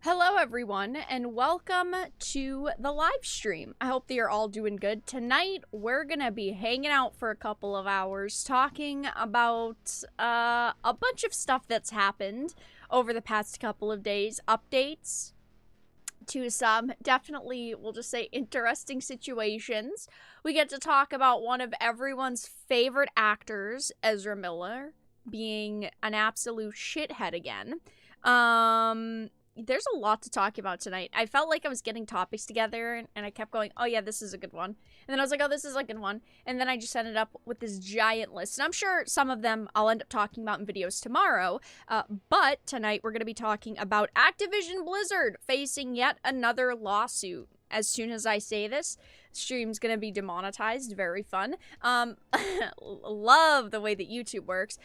Hello everyone and welcome to the live stream. I hope that you're all doing good. Tonight we're gonna be hanging out for a couple of hours talking about a bunch of stuff that's happened over the past couple of days. Updates to some definitely, we'll just say, interesting situations. We get to talk about one of everyone's favorite actors, Ezra Miller, being an absolute shithead again. There's a lot to talk about tonight. I felt like I was getting topics together, and I kept going, oh yeah, this is a good one. And then I was like, oh, this is a good one. And then I just ended up with this giant list. And I'm sure some of them I'll end up talking about in videos tomorrow. But tonight we're going to be talking about Activision Blizzard facing yet another lawsuit. As soon as I say this, stream's gonna be demonetized. Very fun. Love the way that YouTube works.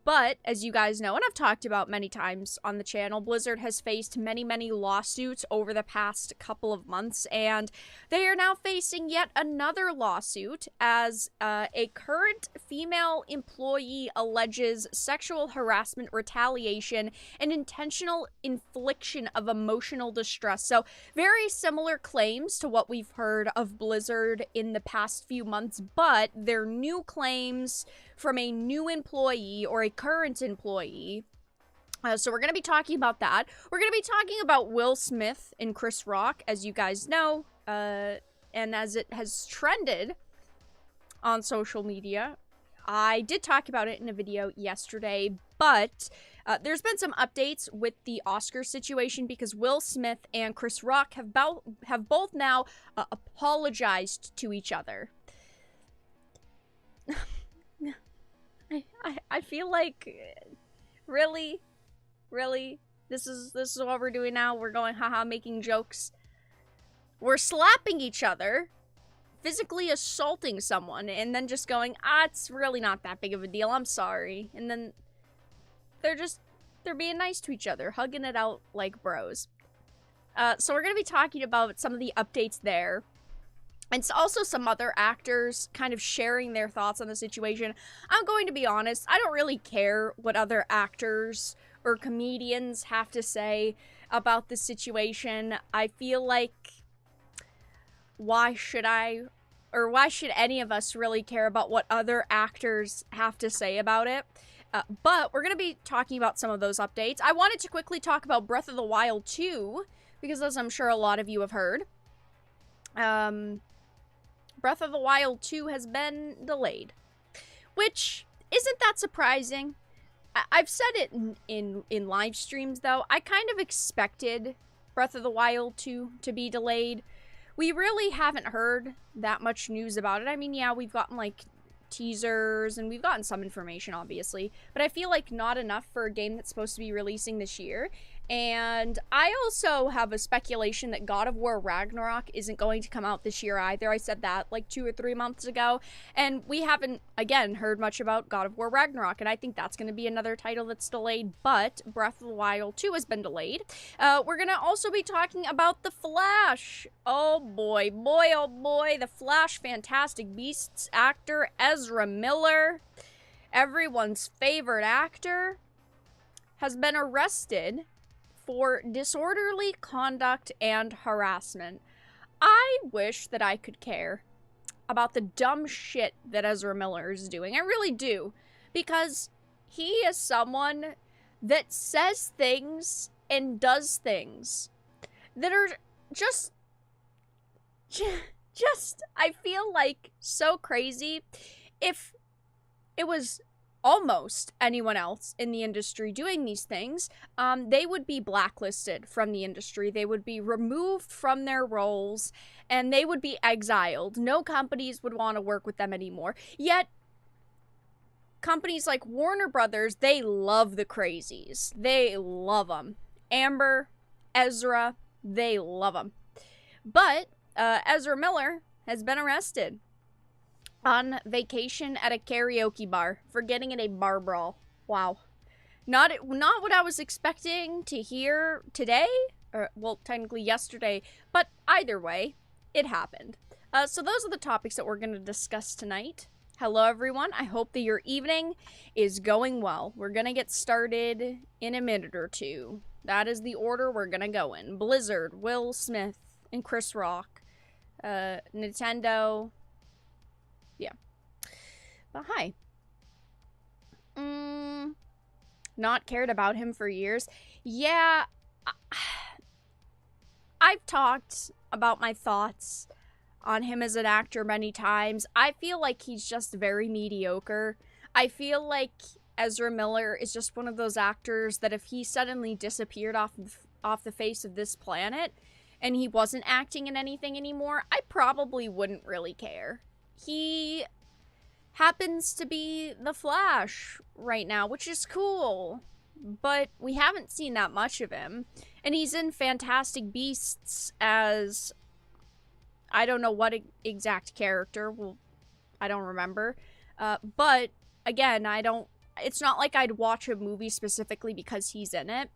But as you guys know, and I've talked about many times on the channel, Blizzard has faced many lawsuits over the past couple of months, and they are now facing yet another lawsuit as a current female employee alleges sexual harassment, retaliation, and intentional infliction of emotional distress. So very similar claims to what we've heard of Blizzard in the past few months, but they're new claims from a new employee or a current employee. So we're going to be talking about that. We're going to be talking about Will Smith and Chris Rock, as you guys know, and as it has trended on social media. I did talk about it in a video yesterday, but there's been some updates with the Oscar situation because Will Smith and Chris Rock have both now apologized to each other. I feel like really this is what we're doing now. We're going haha making jokes. We're slapping each other, physically assaulting someone, and then just going, it's really not that big of a deal, I'm sorry. And then they're being nice to each other, hugging it out like bros. So we're going to be talking about some of the updates there. And also some other actors kind of sharing their thoughts on the situation. I'm going to be honest, I don't really care what other actors or comedians have to say about the situation. I feel like why should any of us really care about what other actors have to say about it? But we're going to be talking about some of those updates. I wanted to quickly talk about Breath of the Wild 2, because as I'm sure a lot of you have heard, Breath of the Wild 2 has been delayed, which isn't that surprising. I've said it in live streams, though. I kind of expected Breath of the Wild 2 to be delayed. We really haven't heard that much news about it. I mean, yeah, we've gotten, like, teasers, and we've gotten some information, obviously, but I feel like not enough for a game that's supposed to be releasing this year. And I also have a speculation that God of War Ragnarok isn't going to come out this year either. I said that like 2 or 3 months ago, and we haven't, again, heard much about God of War Ragnarok, and I think that's going to be another title that's delayed, but Breath of the Wild 2 has been delayed. We're going to also be talking about The Flash. Oh boy, The Flash Fantastic Beasts actor Ezra Miller, everyone's favorite actor, has been arrested for disorderly conduct and harassment. I wish that I could care about the dumb shit that Ezra Miller is doing. I really do. Because he is someone that says things and does things that are just I feel like so crazy. If it was almost anyone else in the industry doing these things, they would be blacklisted from the industry. They would be removed from their roles, and they would be exiled. No companies would want to work with them anymore. Yet, companies like Warner Brothers, they love the crazies. They love them. Amber, Ezra, they love them. But Ezra Miller has been arrested on vacation at a karaoke bar for getting in a bar brawl. Wow. Not what I was expecting to hear today, or, well, technically yesterday, but either way, it happened. So those are the topics that we're going to discuss tonight. Hello, everyone. I hope that your evening is going well. We're going to get started in a minute or two. That is the order we're gonna go in. Blizzard, Will Smith, and Chris Rock. Nintendo. Yeah. But hi. Not cared about him for years. Yeah. I've talked about my thoughts on him as an actor many times. I feel like he's just very mediocre. I feel like Ezra Miller is just one of those actors that if he suddenly disappeared off the face of this planet and he wasn't acting in anything anymore, I probably wouldn't really care. He happens to be the Flash right now, which is cool, but we haven't seen that much of him. And he's in Fantastic Beasts as, I don't know what exact character, well, I don't remember, but again, it's not like I'd watch a movie specifically because he's in it.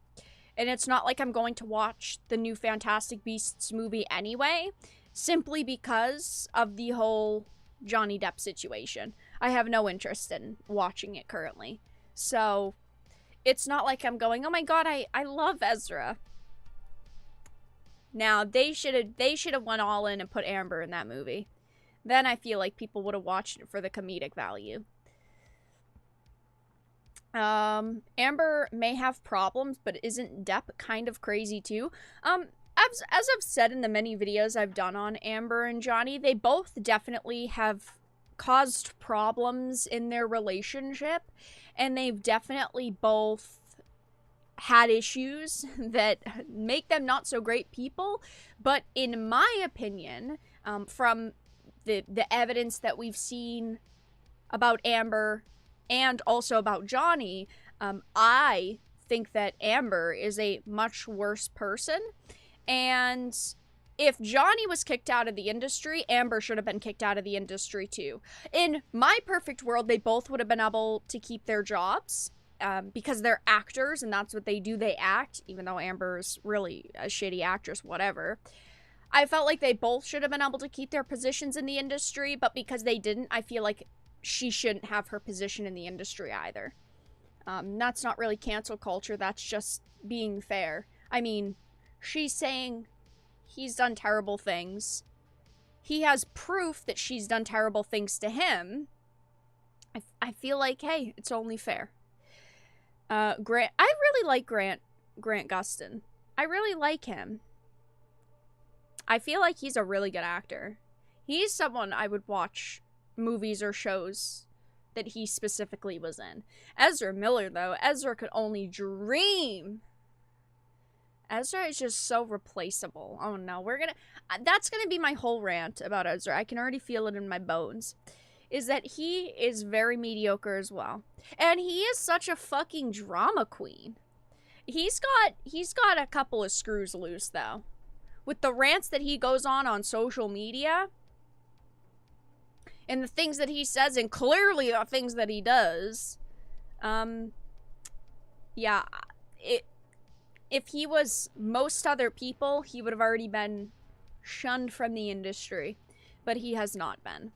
And it's not like I'm going to watch the new Fantastic Beasts movie anyway, simply because of the whole Johnny Depp situation. I have no interest in watching it currently. So, it's not like I'm going, oh my god, I love Ezra. Now, they should have went all in and put Amber in that movie. Then I feel like people would have watched it for the comedic value. Amber may have problems, but isn't Depp kind of crazy too? As I've said in the many videos I've done on Amber and Johnny, they both definitely have caused problems in their relationship, and they've definitely both had issues that make them not so great people. But in my opinion, from the evidence that we've seen about Amber and also about Johnny, I think that Amber is a much worse person. And if Johnny was kicked out of the industry, Amber should have been kicked out of the industry too. In my perfect world, they both would have been able to keep their jobs because they're actors and that's what they do. They act, even though Amber's really a shitty actress, whatever. I felt like they both should have been able to keep their positions in the industry, but because they didn't, I feel like she shouldn't have her position in the industry either. That's not really cancel culture, that's just being fair. I mean, she's saying he's done terrible things. He has proof that she's done terrible things to him. I feel like, hey, it's only fair. Grant, I really like Grant Gustin. I really like him. I feel like he's a really good actor. He's someone I would watch movies or shows that he specifically was in. Ezra Miller, though, Ezra could only dream. Ezra is just so replaceable. Oh no, that's gonna be my whole rant about Ezra. I can already feel it in my bones. Is that he is very mediocre as well. And he is such a fucking drama queen. He's got a couple of screws loose, though. With the rants that he goes on social media, and the things that he says, and clearly the things that he does, yeah, if he was most other people, he would have already been shunned from the industry, but he has not been.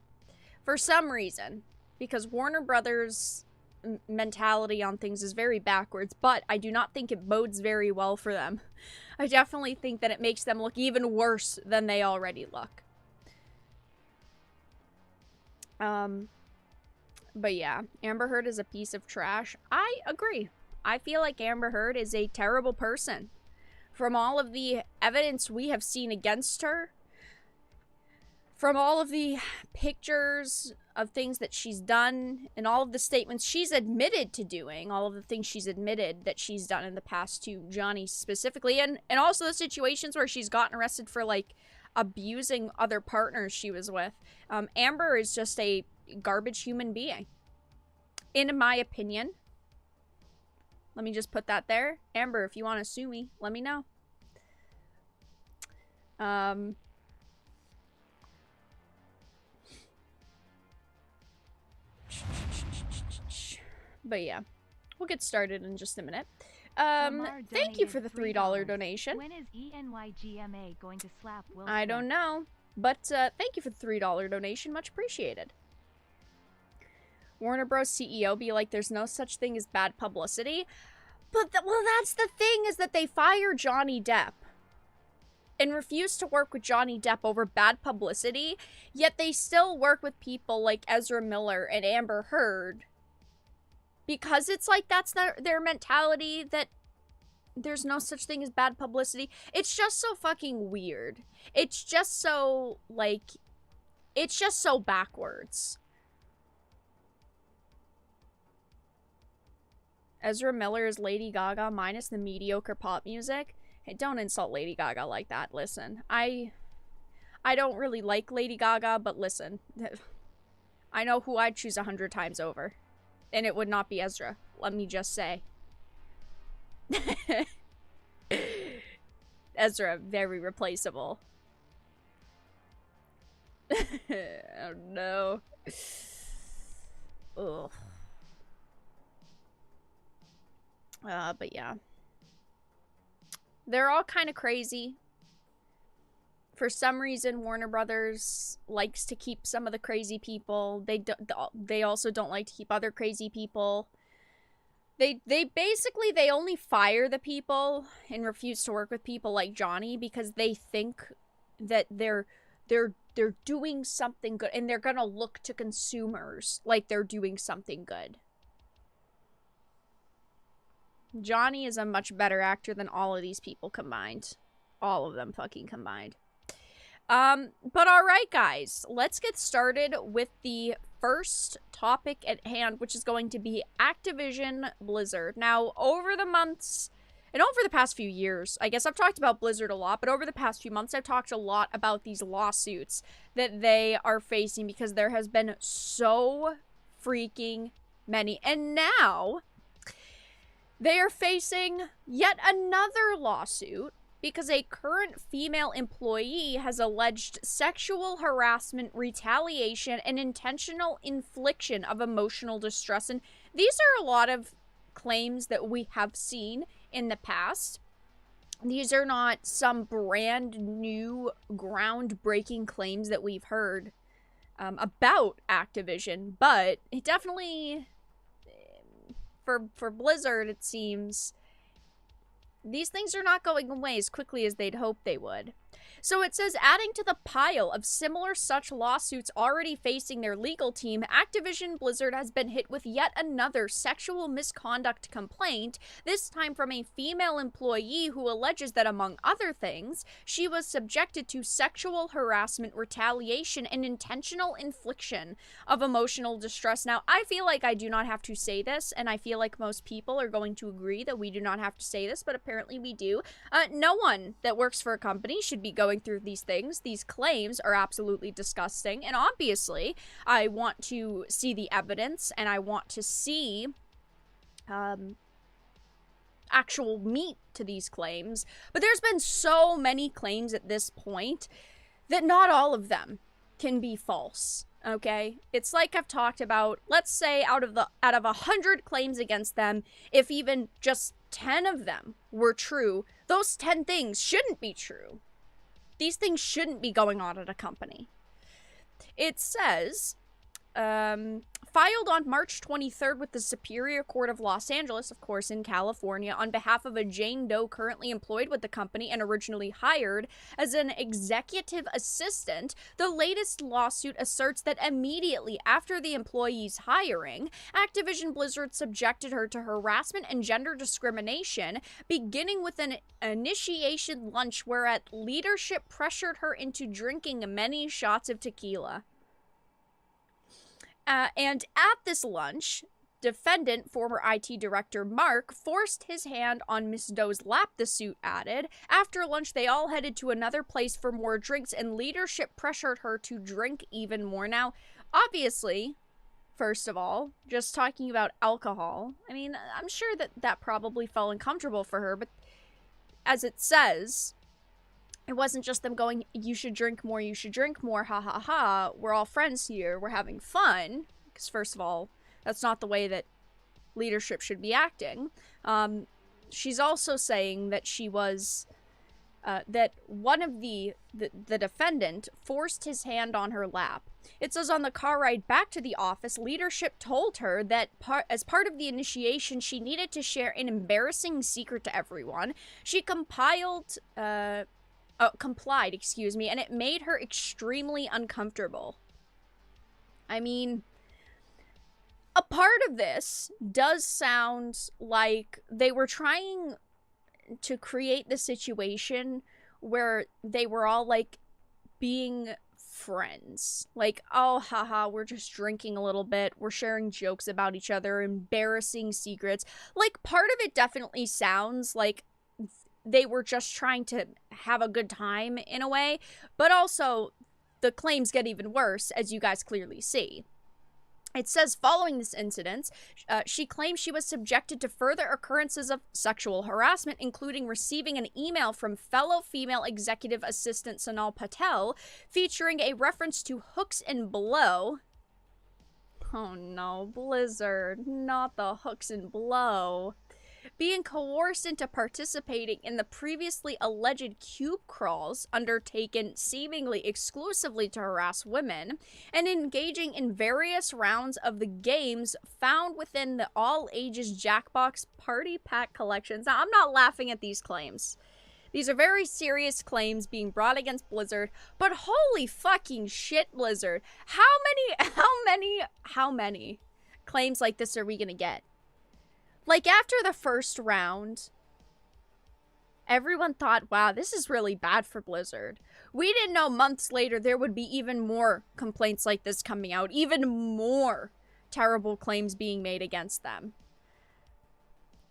For some reason, because Warner Brothers' mentality on things is very backwards, but I do not think it bodes very well for them. I definitely think that it makes them look even worse than they already look. But yeah, Amber Heard is a piece of trash. I agree. I feel like Amber Heard is a terrible person. From all of the evidence we have seen against her, from all of the pictures of things that she's done, and all of the statements she's admitted to doing, all of the things she's admitted that she's done in the past to Johnny specifically, and also the situations where she's gotten arrested for, like, abusing other partners she was with. Amber is just a garbage human being. In my opinion. Let me just put that there. Amber, if you want to sue me, let me know. But yeah, we'll get started in just a minute. Thank you for the $3 donation. When is ENYGMA going to slap Will Smith? I don't know, but thank you for the $3 donation. Much appreciated. Warner Bros. CEO be like, there's no such thing as bad publicity. Well, that's the thing, is that they fire Johnny Depp and refuse to work with Johnny Depp over bad publicity, yet they still work with people like Ezra Miller and Amber Heard, because it's like that's their mentality, that there's no such thing as bad publicity. It's just so fucking weird. It's just so, like, it's just so backwards. Ezra Miller is Lady Gaga minus the mediocre pop music. Hey, don't insult Lady Gaga like that. Listen, I don't really like Lady Gaga, but listen, I know who I'd choose 100 times over, and it would not be Ezra. Let me just say. Ezra, very replaceable. Oh no. Ugh. But yeah. They're all kind of crazy. For some reason, Warner Brothers likes to keep some of the crazy people. They also don't like to keep other crazy people. They basically, they only fire the people and refuse to work with people like Johnny because they think that they're doing something good, and they're gonna look to consumers like they're doing something good. Johnny is a much better actor than all of these people combined. All of them fucking combined. But alright guys, let's get started with the first topic at hand, which is going to be Activision Blizzard. Now, over the months, and over the past few years, I guess I've talked about Blizzard a lot, but over the past few months, I've talked a lot about these lawsuits that they are facing because there has been so freaking many. And now, they are facing yet another lawsuit because a current female employee has alleged sexual harassment, retaliation, and intentional infliction of emotional distress. And these are a lot of claims that we have seen in the past. These are not some brand new, groundbreaking claims that we've heard about Activision, but it definitely, for Blizzard, it seems these things are not going away as quickly as they'd hoped they would. So it says, adding to the pile of similar such lawsuits already facing their legal team, Activision Blizzard has been hit with yet another sexual misconduct complaint, this time from a female employee who alleges that, among other things, she was subjected to sexual harassment, retaliation, and intentional infliction of emotional distress. Now, I feel like I do not have to say this, and I feel like most people are going to agree that we do not have to say this, but apparently we do. No one that works for a company should be going through these things. These claims are absolutely disgusting, and obviously I want to see the evidence, and I want to see actual meat to these claims. But there's been so many claims at this point that not all of them can be false. Okay, it's like I've talked about. Let's say out of 100 claims against them, if even just 10 of them were true, those 10 things shouldn't be true. These things shouldn't be going on at a company. It says, filed on March 23rd with the Superior Court of Los Angeles, of course, in California, on behalf of a Jane Doe currently employed with the company and originally hired as an executive assistant. The latest lawsuit asserts that immediately after the employee's hiring, Activision Blizzard subjected her to harassment and gender discrimination, beginning with an initiation lunch whereat leadership pressured her into drinking many shots of tequila. And at this lunch, defendant, former IT director Mark, forced his hand on Miss Doe's lap, the suit added. After lunch, they all headed to another place for more drinks, and leadership pressured her to drink even more. Now, obviously, first of all, just talking about alcohol, I mean, I'm sure that probably felt uncomfortable for her, but as it says, it wasn't just them going, you should drink more, ha ha ha, we're all friends here, we're having fun. Because first of all, that's not the way that leadership should be acting. She's also saying that she was that one of the defendant forced his hand on her lap. It says on the car ride back to the office, leadership told her that as part of the initiation, she needed to share an embarrassing secret to everyone. She complied, and it made her extremely uncomfortable. I mean, a part of this does sound like they were trying to create the situation where they were all like being friends, like, oh haha, we're just drinking a little bit, we're sharing jokes about each other, embarrassing secrets. Like, part of it definitely sounds like they were just trying to have a good time in a way, but also the claims get even worse, as you guys clearly see. It says, following this incident, she claimed she was subjected to further occurrences of sexual harassment, including receiving an email from fellow female executive assistant Sonal Patel featuring a reference to hooks and blow. Oh no, Blizzard, not the hooks and blow. Being coerced into participating in the previously alleged cube crawls undertaken seemingly exclusively to harass women, and engaging in various rounds of the games found within the all-ages Jackbox Party Pack collections. Now, I'm not laughing at these claims. These are very serious claims being brought against Blizzard, but holy fucking shit, Blizzard. How many claims like this are we gonna get? Like, after the first round, everyone thought, wow, this is really bad for Blizzard. We didn't know months later there would be even more complaints like this coming out, even more terrible claims being made against them.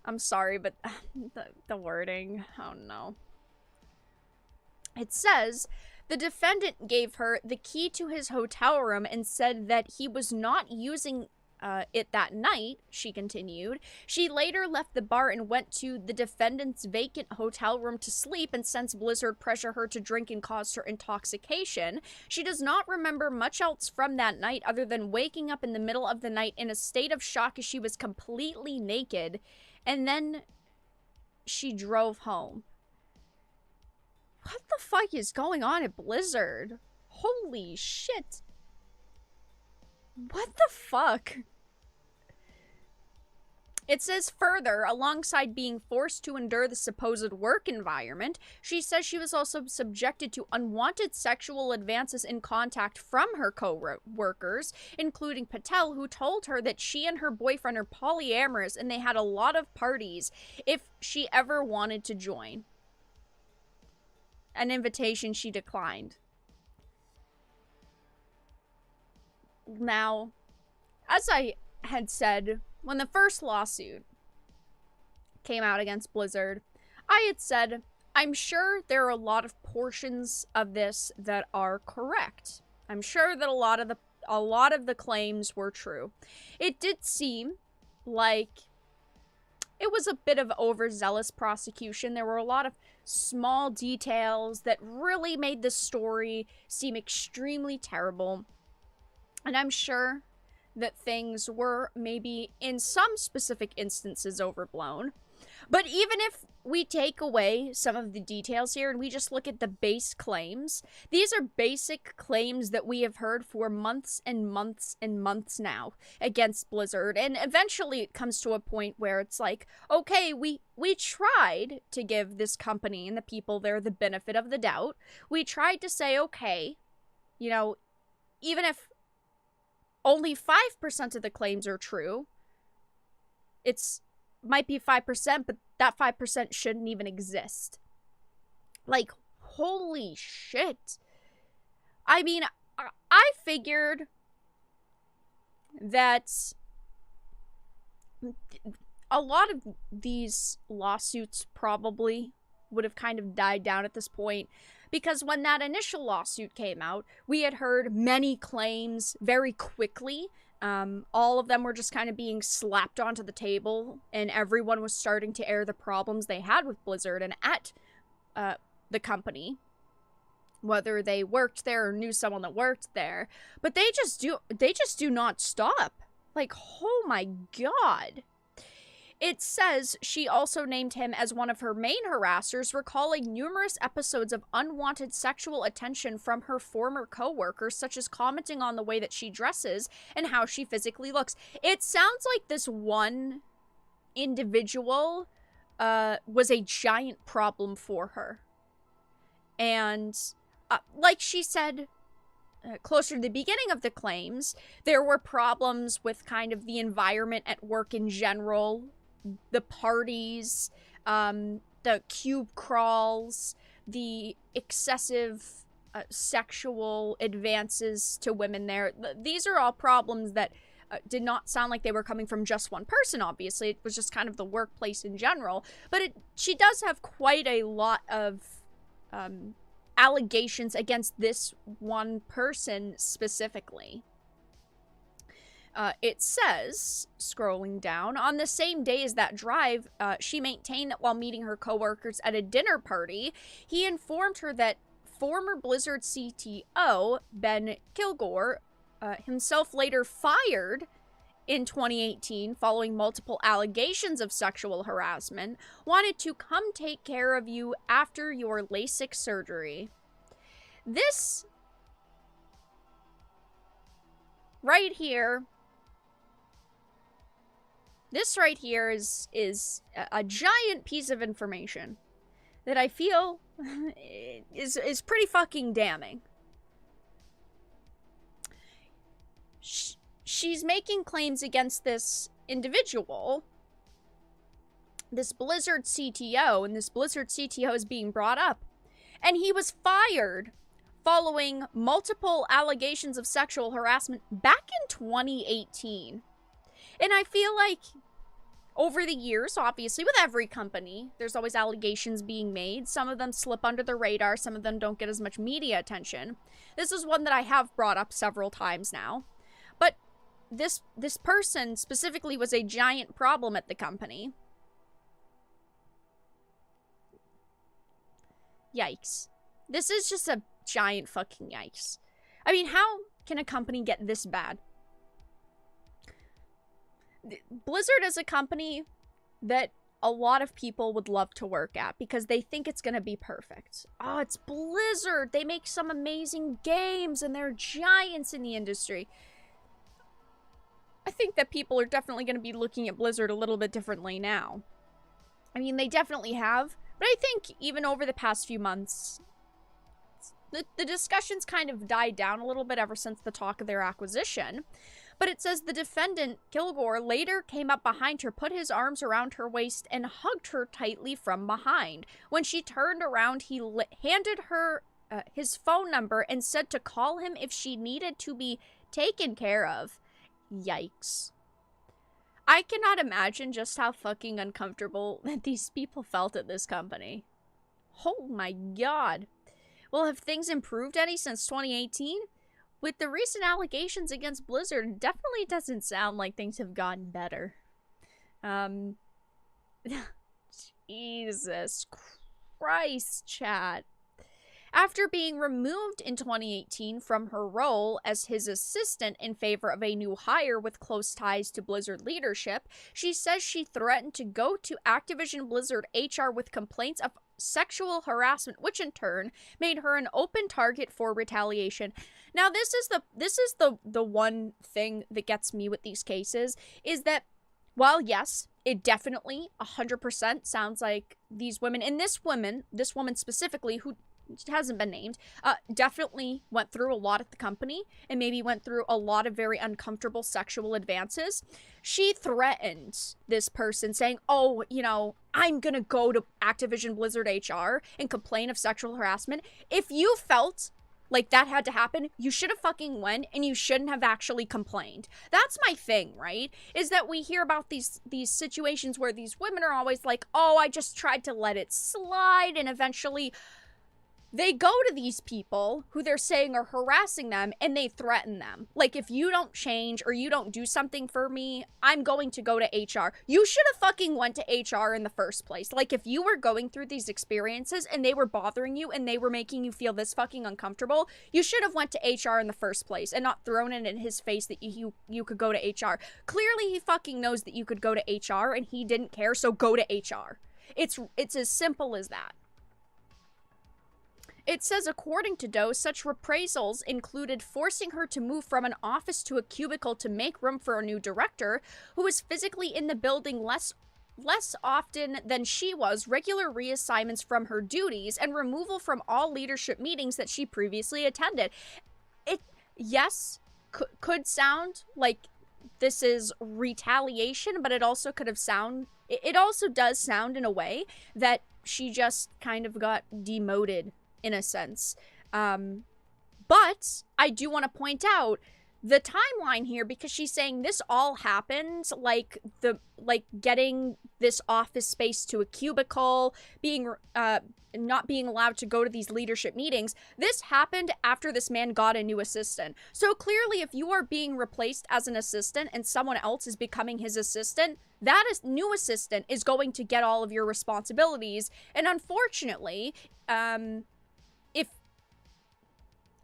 I'm sorry, but the wording, oh no. It says, the defendant gave her the key to his hotel room and said that he was not using it that night, she continued. She later left the bar and went to the defendant's vacant hotel room to sleep, and since Blizzard pressured her to drink and caused her intoxication, she does not remember much else from that night other than waking up in the middle of the night in a state of shock as she was completely naked, and then she drove home. What the fuck is going on at Blizzard? Holy shit. What the fuck? It says further, alongside being forced to endure the supposed work environment, she says she was also subjected to unwanted sexual advances in contact from her co-workers, including Patel, who told her that she and her boyfriend are polyamorous and they had a lot of parties if she ever wanted to join. An invitation she declined. Now, as I had said, when the first lawsuit came out against Blizzard, I had said, I'm sure there are a lot of portions of this that are correct. I'm sure that a lot of the claims were true. It did seem like it was a bit of overzealous prosecution. There were a lot of small details that really made the story seem extremely terrible. And I'm sure that things were maybe in some specific instances overblown. But even if we take away some of the details here and we just look at the base claims, these are basic claims that we have heard for months and months and months now against Blizzard. And eventually it comes to a point where it's like, okay, we tried to give this company and the people there the benefit of the doubt. We tried to say, okay, you know, even if only 5% of the claims are true, might be 5%, but that 5% shouldn't even exist. Like, holy shit. I mean, I figured that a lot of these lawsuits probably would have kind of died down at this point, because when that initial lawsuit came out, we had heard many claims very quickly. All of them were just kind of being slapped onto the table, and everyone was starting to air the problems they had with Blizzard and at the company, whether they worked there or knew someone that worked there. But they just do not stop. Like, oh my god. It says she also named him as one of her main harassers, recalling numerous episodes of unwanted sexual attention from her former co-workers, such as commenting on the way that she dresses and how she physically looks. It sounds like this one individual was a giant problem for her. And like she said closer to the beginning of the claims, there were problems with kind of the environment at work in general, the parties, the cube crawls, the excessive sexual advances to women there. These are all problems that did not sound like they were coming from just one person, obviously. It was just kind of the workplace in general. But she does have quite a lot of allegations against this one person specifically. It says, scrolling down, on the same day as that drive, she maintained that while meeting her coworkers at a dinner party, he informed her that former Blizzard CTO, Ben Kilgore, himself later fired in 2018 following multiple allegations of sexual harassment, wanted to come take care of you after your LASIK surgery. This right here is a giant piece of information that I feel is pretty fucking damning. She's making claims against this individual, this Blizzard CTO, and this Blizzard CTO is being brought up. And he was fired following multiple allegations of sexual harassment back in 2018. And I feel like over the years, obviously, with every company, there's always allegations being made. Some of them slip under the radar. Some of them don't get as much media attention. This is one that I have brought up several times now. But this person specifically was a giant problem at the company. Yikes. This is just a giant fucking yikes. I mean, how can a company get this bad? Blizzard is a company that a lot of people would love to work at because they think it's going to be perfect. Oh, it's Blizzard. They make some amazing games and they're giants in the industry. I think that people are definitely going to be looking at Blizzard a little bit differently now. I mean, they definitely have, but I think even over the past few months, the discussions kind of died down a little bit ever since the talk of their acquisition. But it says the defendant, Kilgore, later came up behind her, put his arms around her waist, and hugged her tightly from behind. When she turned around, he handed her his phone number and said to call him if she needed to be taken care of. Yikes. I cannot imagine just how fucking uncomfortable these people felt at this company. Oh my god. Well, have things improved any since 2018? With the recent allegations against Blizzard, it definitely doesn't sound like things have gotten better. Jesus Christ, chat. After being removed in 2018 from her role as his assistant in favor of a new hire with close ties to Blizzard leadership, she says she threatened to go to Activision Blizzard HR with complaints of sexual harassment, which in turn made her an open target for retaliation. Now, this is the one thing that gets me with these cases, is that while yes, it definitely 100% sounds like these women, and this woman specifically, who hasn't been named, definitely went through a lot at the company and maybe went through a lot of very uncomfortable sexual advances. She threatened this person saying, oh, you know, I'm gonna go to Activision Blizzard HR and complain of sexual harassment. If you felt like that had to happen, you should have fucking went and you shouldn't have actually complained. That's my thing, right? Is that we hear about these situations where these women are always like, oh, I just tried to let it slide, and eventually they go to these people who they're saying are harassing them and they threaten them. Like, if you don't change or you don't do something for me, I'm going to go to HR. You should have fucking went to HR in the first place. Like, if you were going through these experiences and they were bothering you and they were making you feel this fucking uncomfortable, you should have went to HR in the first place and not thrown it in his face that you could go to HR. Clearly, he fucking knows that you could go to HR and he didn't care, so go to HR. It's as simple as that. It says, according to Doe, such reprisals included forcing her to move from an office to a cubicle to make room for a new director, who was physically in the building less often than she was, regular reassignments from her duties, and removal from all leadership meetings that she previously attended. It, yes, could sound like this is retaliation, but it also could have it also does sound in a way that she just kind of got demoted, in a sense. But I do want to point out the timeline here, because she's saying this all happened, like getting this office space to a cubicle, being not being allowed to go to these leadership meetings. This happened after this man got a new assistant. So clearly, if you are being replaced as an assistant and someone else is becoming his assistant, that new assistant is going to get all of your responsibilities. And unfortunately, if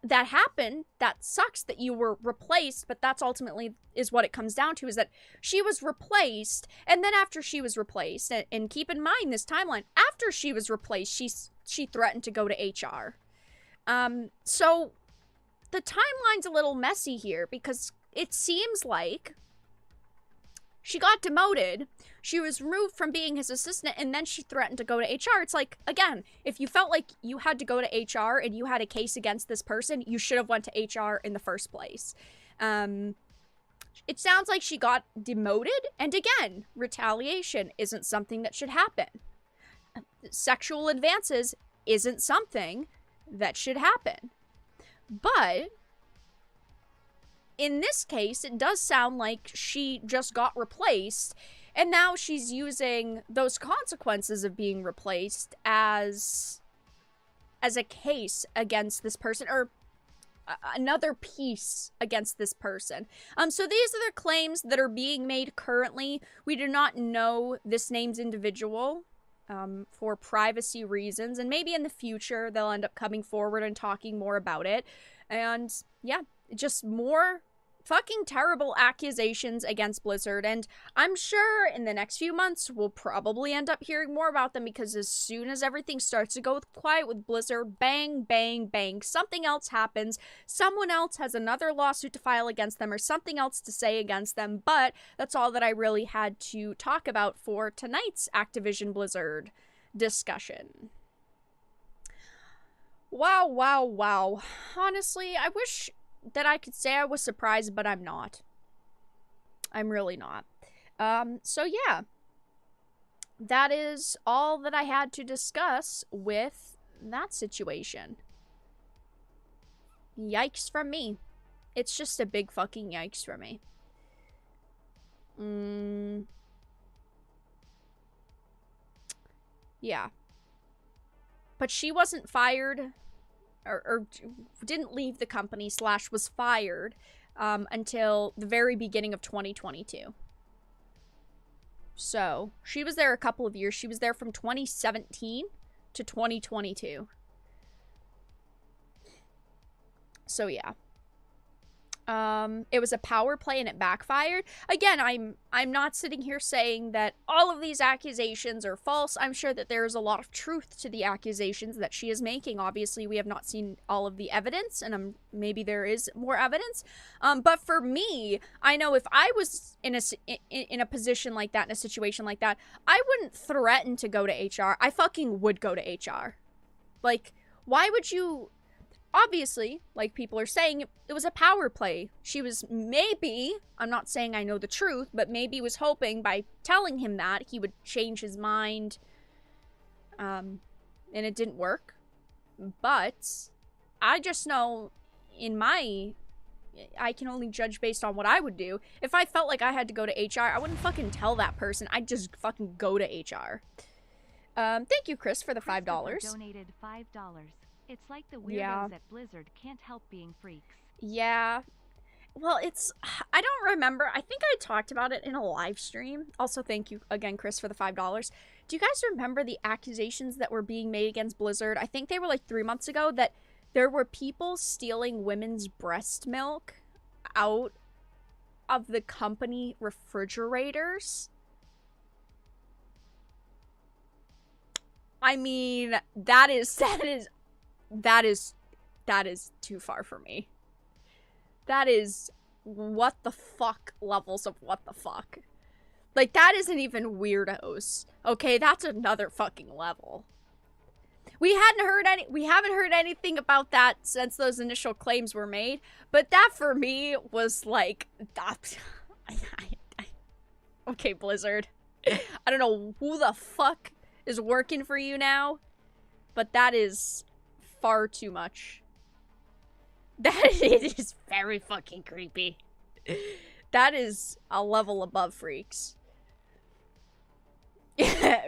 that happened, that sucks that you were replaced, but that's ultimately is what it comes down to, is that she was replaced, and then after she was replaced, and keep in mind this timeline, after she was replaced, she threatened to go to HR. So the timeline's a little messy here, because it seems like she got demoted, she was removed from being his assistant, and then she threatened to go to HR. It's like, again, if you felt like you had to go to HR and you had a case against this person, you should have went to HR in the first place. It sounds like she got demoted, and again, retaliation isn't something that should happen. Sexual advances isn't something that should happen. But in this case, it does sound like she just got replaced, and now she's using those consequences of being replaced as a case against this person, or another piece against this person. So these are the claims that are being made currently. We do not know this name's individual for privacy reasons, and maybe in the future they'll end up coming forward and talking more about it. And yeah, just more fucking terrible accusations against Blizzard, and I'm sure in the next few months we'll probably end up hearing more about them, because as soon as everything starts to go quiet with Blizzard, bang, bang, bang, something else happens, someone else has another lawsuit to file against them, or something else to say against them. But that's all that I really had to talk about for tonight's Activision Blizzard discussion. Wow, wow, wow. Honestly, I wish that I could say I was surprised, but I'm not. I'm really not. So yeah. That is all that I had to discuss with that situation. Yikes from me. It's just a big fucking yikes from me. Yeah. But she wasn't fired, or didn't leave the company / was fired until the very beginning of 2022. So she was there a couple of years. She was there from 2017 to 2022. So yeah. It was a power play and it backfired. Again, I'm not sitting here saying that all of these accusations are false. I'm sure that there is a lot of truth to the accusations that she is making. Obviously, we have not seen all of the evidence, and maybe there is more evidence. But for me, I know if I was in a position like that, in a situation like that, I wouldn't threaten to go to HR. I fucking would go to HR. Like, why would you? Obviously, like people are saying, it was a power play. She was maybe, I'm not saying I know the truth, but maybe was hoping by telling him that he would change his mind. And it didn't work. But I just know I can only judge based on what I would do. If I felt like I had to go to HR, I wouldn't fucking tell that person. I'd just fucking go to HR. Thank you, Chris, for the $5. Donated $5. It's like the Yeah. weirdos at Blizzard can't help being freaks. Yeah. Well, I don't remember. I think I talked about it in a live stream. Also, thank you again, Chris, for the $5. Do you guys remember the accusations that were being made against Blizzard? I think they were like 3 months ago, that there were people stealing women's breast milk out of the company refrigerators. I mean, that is too far for me. That is what the fuck levels of what the fuck. Like, that isn't even weirdos. Okay, that's another fucking level. We haven't heard anything about that since those initial claims were made, but that for me was like, okay, Blizzard. I don't know who the fuck is working for you now, but that is far too much. That is very fucking creepy. That is a level above freaks.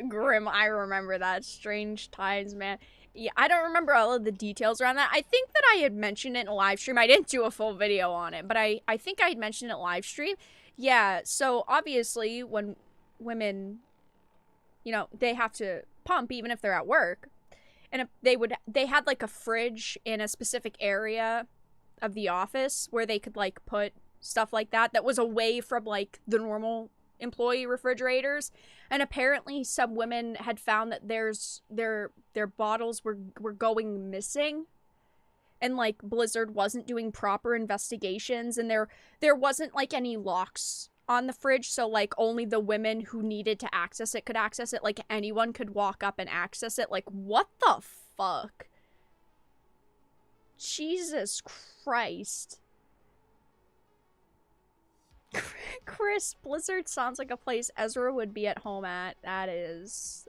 Grim, I remember that. Strange times, man. Yeah, I don't remember all of the details around that. I think that I had mentioned it in a live stream. I didn't do a full video on it, but I think I had mentioned it live stream. Yeah, so obviously when women, you know, they have to pump even if they're at work. And if they had like a fridge in a specific area of the office where they could like put stuff like that was away from like the normal employee refrigerators, and apparently some women had found that their bottles were going missing, and like Blizzard wasn't doing proper investigations, and there wasn't like any locks on the fridge, so like only the women who needed to access it could access it. Like anyone could walk up and access it. Like, what the fuck? Jesus Christ. Chris, Blizzard sounds like a place Ezra would be at home at. That is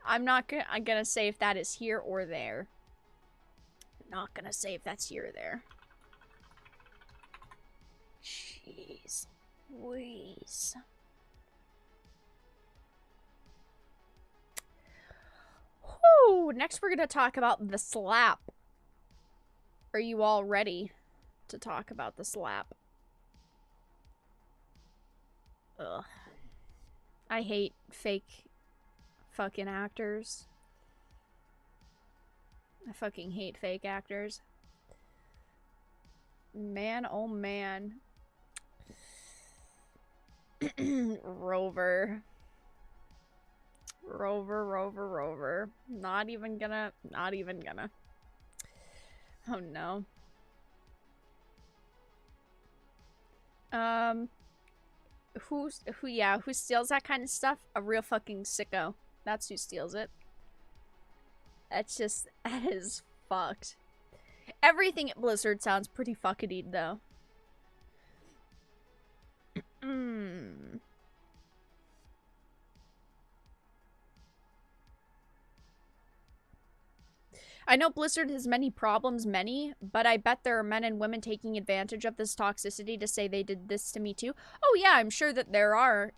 I'm gonna say if that is here or there. Not gonna say if that's here or there. Jeez Louise. Whew, next we're gonna talk about the slap. Are you all ready to talk about the slap? Ugh. I hate fake fucking actors. I fucking hate fake actors. Man, oh man. Rover. Not even gonna. Oh no. Who steals that kind of stuff? A real fucking sicko. That's who steals it. That is fucked. Everything at Blizzard sounds pretty fuckity though. I know Blizzard has many problems, but I bet there are men and women taking advantage of this toxicity to say they did this to me too. Oh yeah, I'm sure that there are.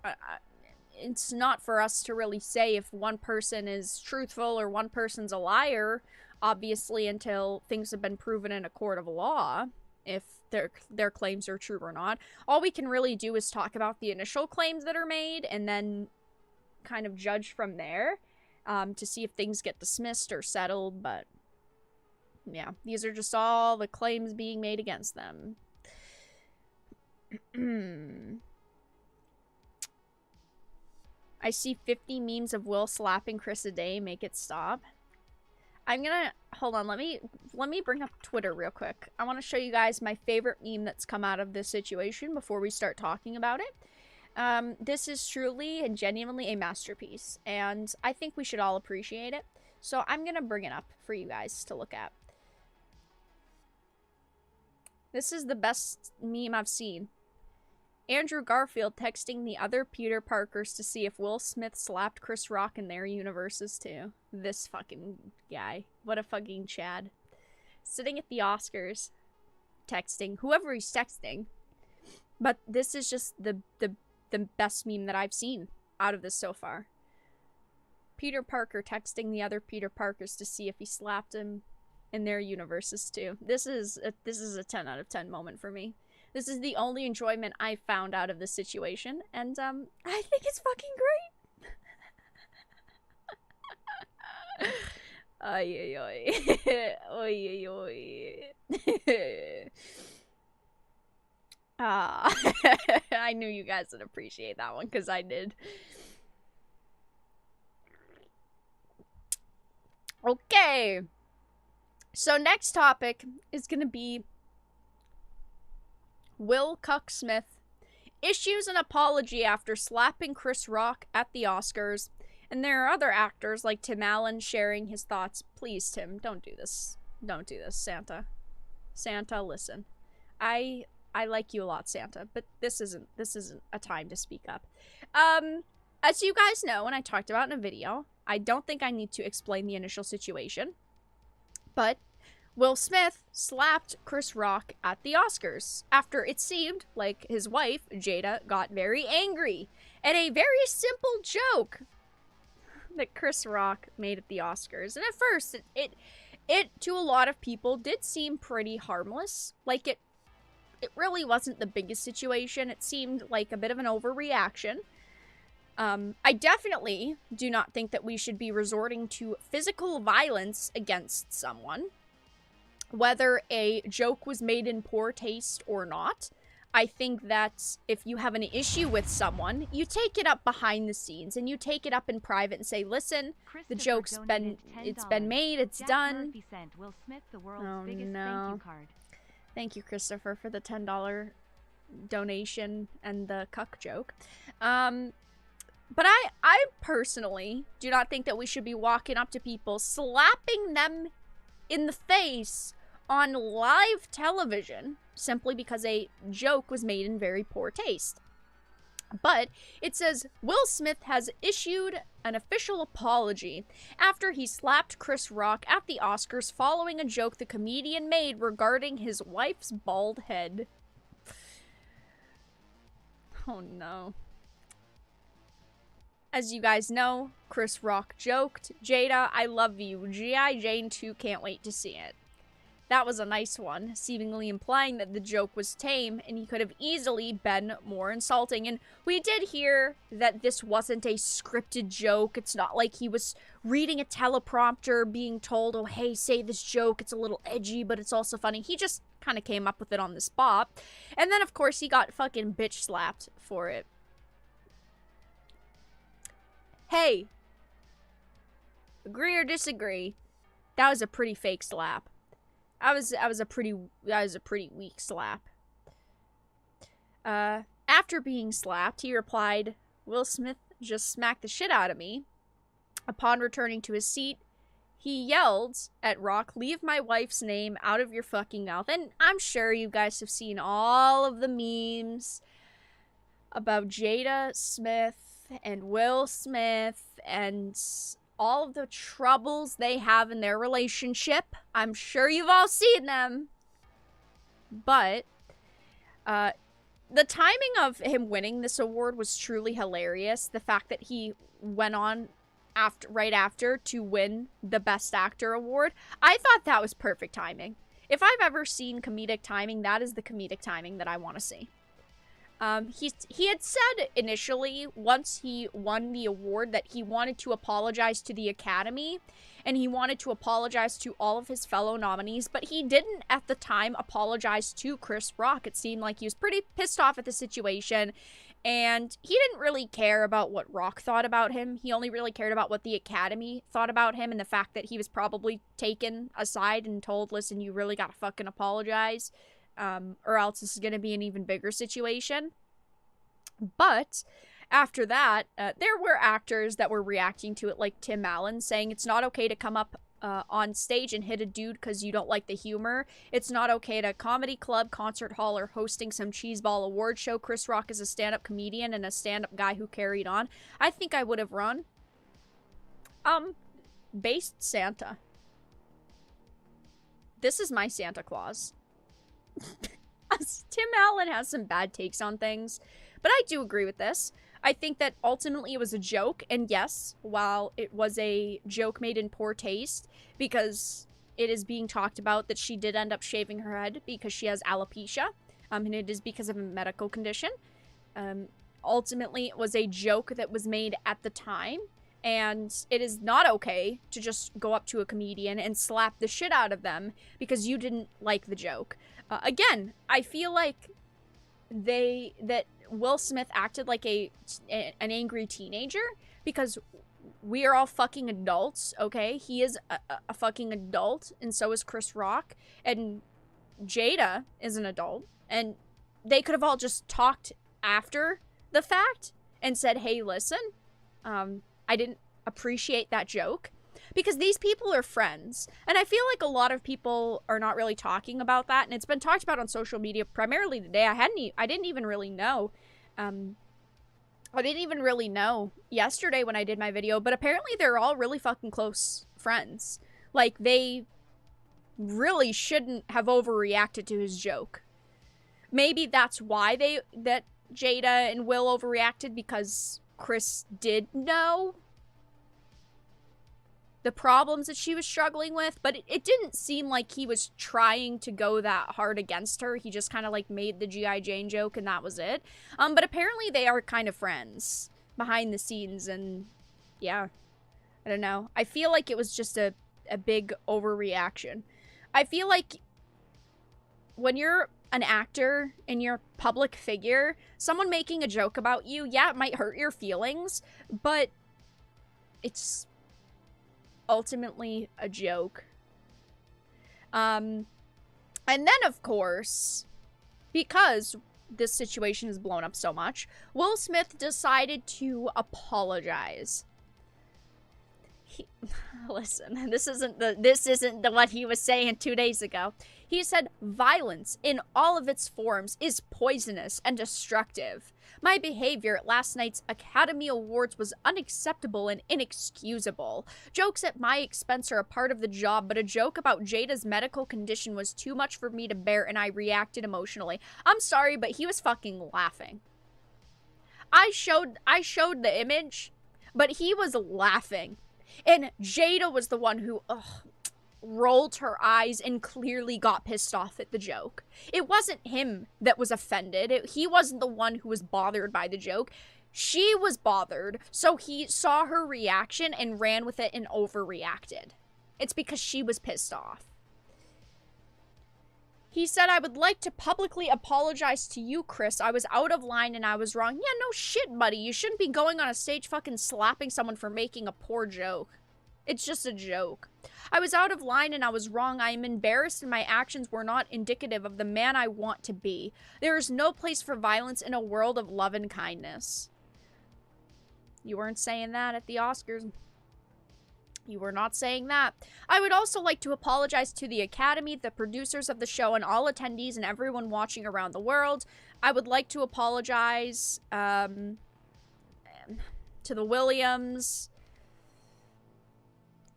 It's not for us to really say if one person is truthful or one person's a liar, obviously, until things have been proven in a court of law, if their claims are true or not. All we can really do is talk about the initial claims that are made and then kind of judge from there, to see if things get dismissed or settled, but yeah, these are just all the claims being made against them. I see 50 memes of Will slapping Chris a day. Make it stop. I'm gonna hold on. Let me bring up Twitter real quick. I want to show you guys my favorite meme that's come out of this situation before we start talking about it. This is truly and genuinely a masterpiece, and I think we should all appreciate it. So I'm gonna bring it up for you guys to look at. This is the best meme I've seen. Andrew Garfield texting the other Peter Parkers to see if Will Smith slapped Chris Rock in their universes too. This fucking guy. What a fucking Chad. Sitting at the Oscars. Texting. Whoever he's texting. But this is just the best meme that I've seen out of this so far. Peter Parker texting the other Peter Parkers to see if he slapped him in their universes too. This is a 10 out of 10 moment for me. This is the only enjoyment I found out of this situation, and I think it's fucking great. Ay, ay, ay. Oy, oy, oy. I knew you guys would appreciate that one, because I did. Okay. So next topic is going to be Will Cuck-Smith issues an apology after slapping Chris Rock at the Oscars. And there are other actors like Tim Allen sharing his thoughts. Please, Tim, don't do this. Don't do this, Santa. Santa, listen. I like you a lot, Santa, but this isn't a time to speak up. As you guys know, and I talked about in a video, I don't think I need to explain the initial situation, but Will Smith slapped Chris Rock at the Oscars after it seemed like his wife, Jada, got very angry at a very simple joke that Chris Rock made at the Oscars. And at first, it to a lot of people did seem pretty harmless. Like, it really wasn't the biggest situation. It seemed like a bit of an overreaction. I definitely do not think that we should be resorting to physical violence against someone, whether a joke was made in poor taste or not. I think that if you have an issue with someone, you take it up behind the scenes and you take it up in private and say, listen, the joke's been made, it's done. Will Smith, the world's Oh biggest no. thank you card. Thank you, Christopher, for the $10 donation and the cuck joke. But I personally do not think that we should be walking up to people, slapping them in the face on live television simply because a joke was made in very poor taste. But it says, Will Smith has issued an official apology after he slapped Chris Rock at the Oscars following a joke the comedian made regarding his wife's bald head. Oh no. As you guys know, Chris Rock joked, Jada, I love you. G.I. Jane 2, can't wait to see it. That was a nice one, seemingly implying that the joke was tame and he could have easily been more insulting. And we did hear that this wasn't a scripted joke. It's not like he was reading a teleprompter being told, oh, hey, say this joke. It's a little edgy, but it's also funny. He just kind of came up with it on the spot. And then, of course, he got fucking bitch slapped for it. Hey, agree or disagree, that was a pretty fake slap. That was a pretty weak slap. After being slapped, he replied, Will Smith just smacked the shit out of me. Upon returning to his seat, he yelled at Rock, leave my wife's name out of your fucking mouth. And I'm sure you guys have seen all of the memes about Jada Smith and Will Smith and all of the troubles they have in their relationship. I'm sure you've all seen them. But the timing of him winning this award was truly hilarious. The fact that he went on right after to win the Best Actor award, I thought that was perfect timing. If I've ever seen comedic timing, that is the comedic timing that I want to see. He had said initially, once he won the award, that he wanted to apologize to the Academy, and he wanted to apologize to all of his fellow nominees, but he didn't, at the time, apologize to Chris Rock. It seemed like he was pretty pissed off at the situation, and he didn't really care about what Rock thought about him. He only really cared about what the Academy thought about him, and the fact that he was probably taken aside and told, listen, you really gotta fucking apologize. Or else this is going to be an even bigger situation. But after that, there were actors that were reacting to it, like Tim Allen, saying it's not okay to come up on stage and hit a dude because you don't like the humor. It's not okay to comedy club, concert hall, or hosting some cheeseball award show. Chris Rock is a stand-up comedian and a stand-up guy who carried on. I think I would have run. Based Santa. This is my Santa Claus. Tim Allen has some bad takes on things, but I do agree with this. I think that ultimately it was a joke, and yes, while it was a joke made in poor taste, because it is being talked about that she did end up shaving her head because she has alopecia, and it is because of a medical condition. Ultimately, it was a joke that was made at the time, and it is not okay to just go up to a comedian and slap the shit out of them because you didn't like the joke. Again, I feel like that Will Smith acted like an angry teenager because we are all fucking adults, okay? He is a fucking adult, and so is Chris Rock, and Jada is an adult, and they could have all just talked after the fact and said, hey, listen, I didn't appreciate that joke, because these people are friends, and I feel like a lot of people are not really talking about that, and it's been talked about on social media primarily today. I didn't even really know. I didn't even really know yesterday when I did my video, but apparently they're all really fucking close friends. Like, they really shouldn't have overreacted to his joke. Maybe that's why that Jada and Will overreacted, because Chris did know the problems that she was struggling with, but it didn't seem like he was trying to go that hard against her. He just kind of like made the G.I. Jane joke and that was it. But apparently they are kind of friends behind the scenes, and yeah, I don't know. I feel like it was just a big overreaction. I feel like when you're an actor and you're a public figure, someone making a joke about you, yeah, it might hurt your feelings, but it's ultimately a joke. And then, of course, because this situation has blown up so much, Will Smith decided to apologize. Listen, this isn't what he was saying 2 days ago. He said, violence in all of its forms is poisonous and destructive. My behavior at last night's Academy Awards was unacceptable and inexcusable. Jokes at my expense are a part of the job, but a joke about Jada's medical condition was too much for me to bear, and I reacted emotionally. I'm sorry, but he was fucking laughing. I showed the image, but he was laughing. And Jada was the one who rolled her eyes and clearly got pissed off at the joke. It wasn't him that was offended. He wasn't the one who was bothered by the joke. She was bothered, so he saw her reaction and ran with it and overreacted. It's because she was pissed off. He said, I would like to publicly apologize to you, Chris. I was out of line and I was wrong. Yeah, no shit, buddy. You shouldn't be going on a stage fucking slapping someone for making a poor joke. It's just a joke. I was out of line and I was wrong. I am embarrassed and my actions were not indicative of the man I want to be. There is no place for violence in a world of love and kindness. You weren't saying that at the Oscars. You were not saying that. I would also like to apologize to the Academy, the producers of the show, and all attendees and everyone watching around the world. I would like to apologize to the Williams.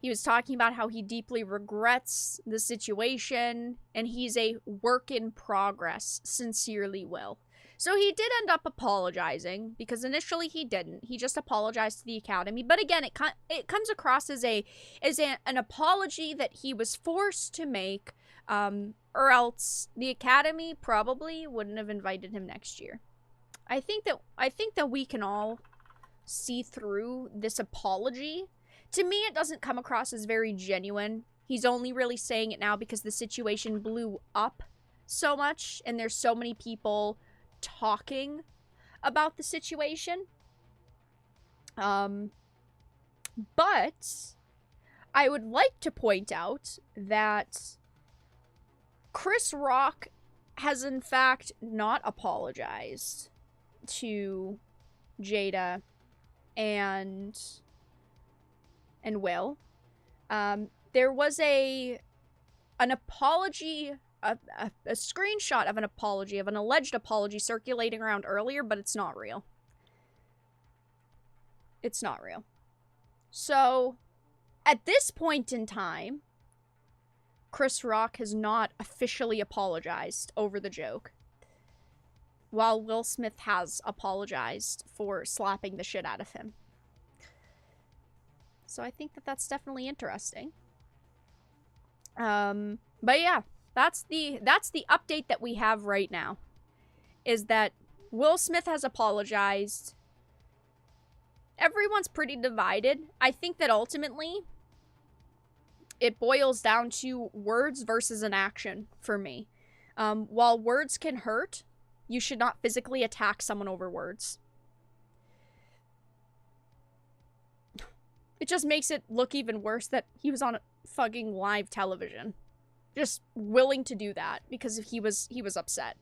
He was talking about how he deeply regrets the situation, and he's a work in progress. Sincerely, Will. So he did end up apologizing, because initially he didn't. He just apologized to the Academy. But again, it comes across as an apology that he was forced to make, or else the Academy probably wouldn't have invited him next year. I think that we can all see through this apology. To me, it doesn't come across as very genuine. He's only really saying it now because the situation blew up so much, and there's so many people talking about the situation. But I would like to point out that Chris Rock has in fact not apologized to Jada and Will. There was an apology, a screenshot of an apology, of an alleged apology circulating around earlier, but it's not real. It's not real. So, at this point in time, Chris Rock has not officially apologized over the joke. while Will Smith has apologized for slapping the shit out of him. So I think that that's definitely interesting. But yeah, that's the update that we have right now. Is that Will Smith has apologized. Everyone's pretty divided. I think that ultimately it boils down to words versus an action for me. While words can hurt, you should not physically attack someone over words. It just makes it look even worse that he was on fucking live television. Just willing to do that because he was upset.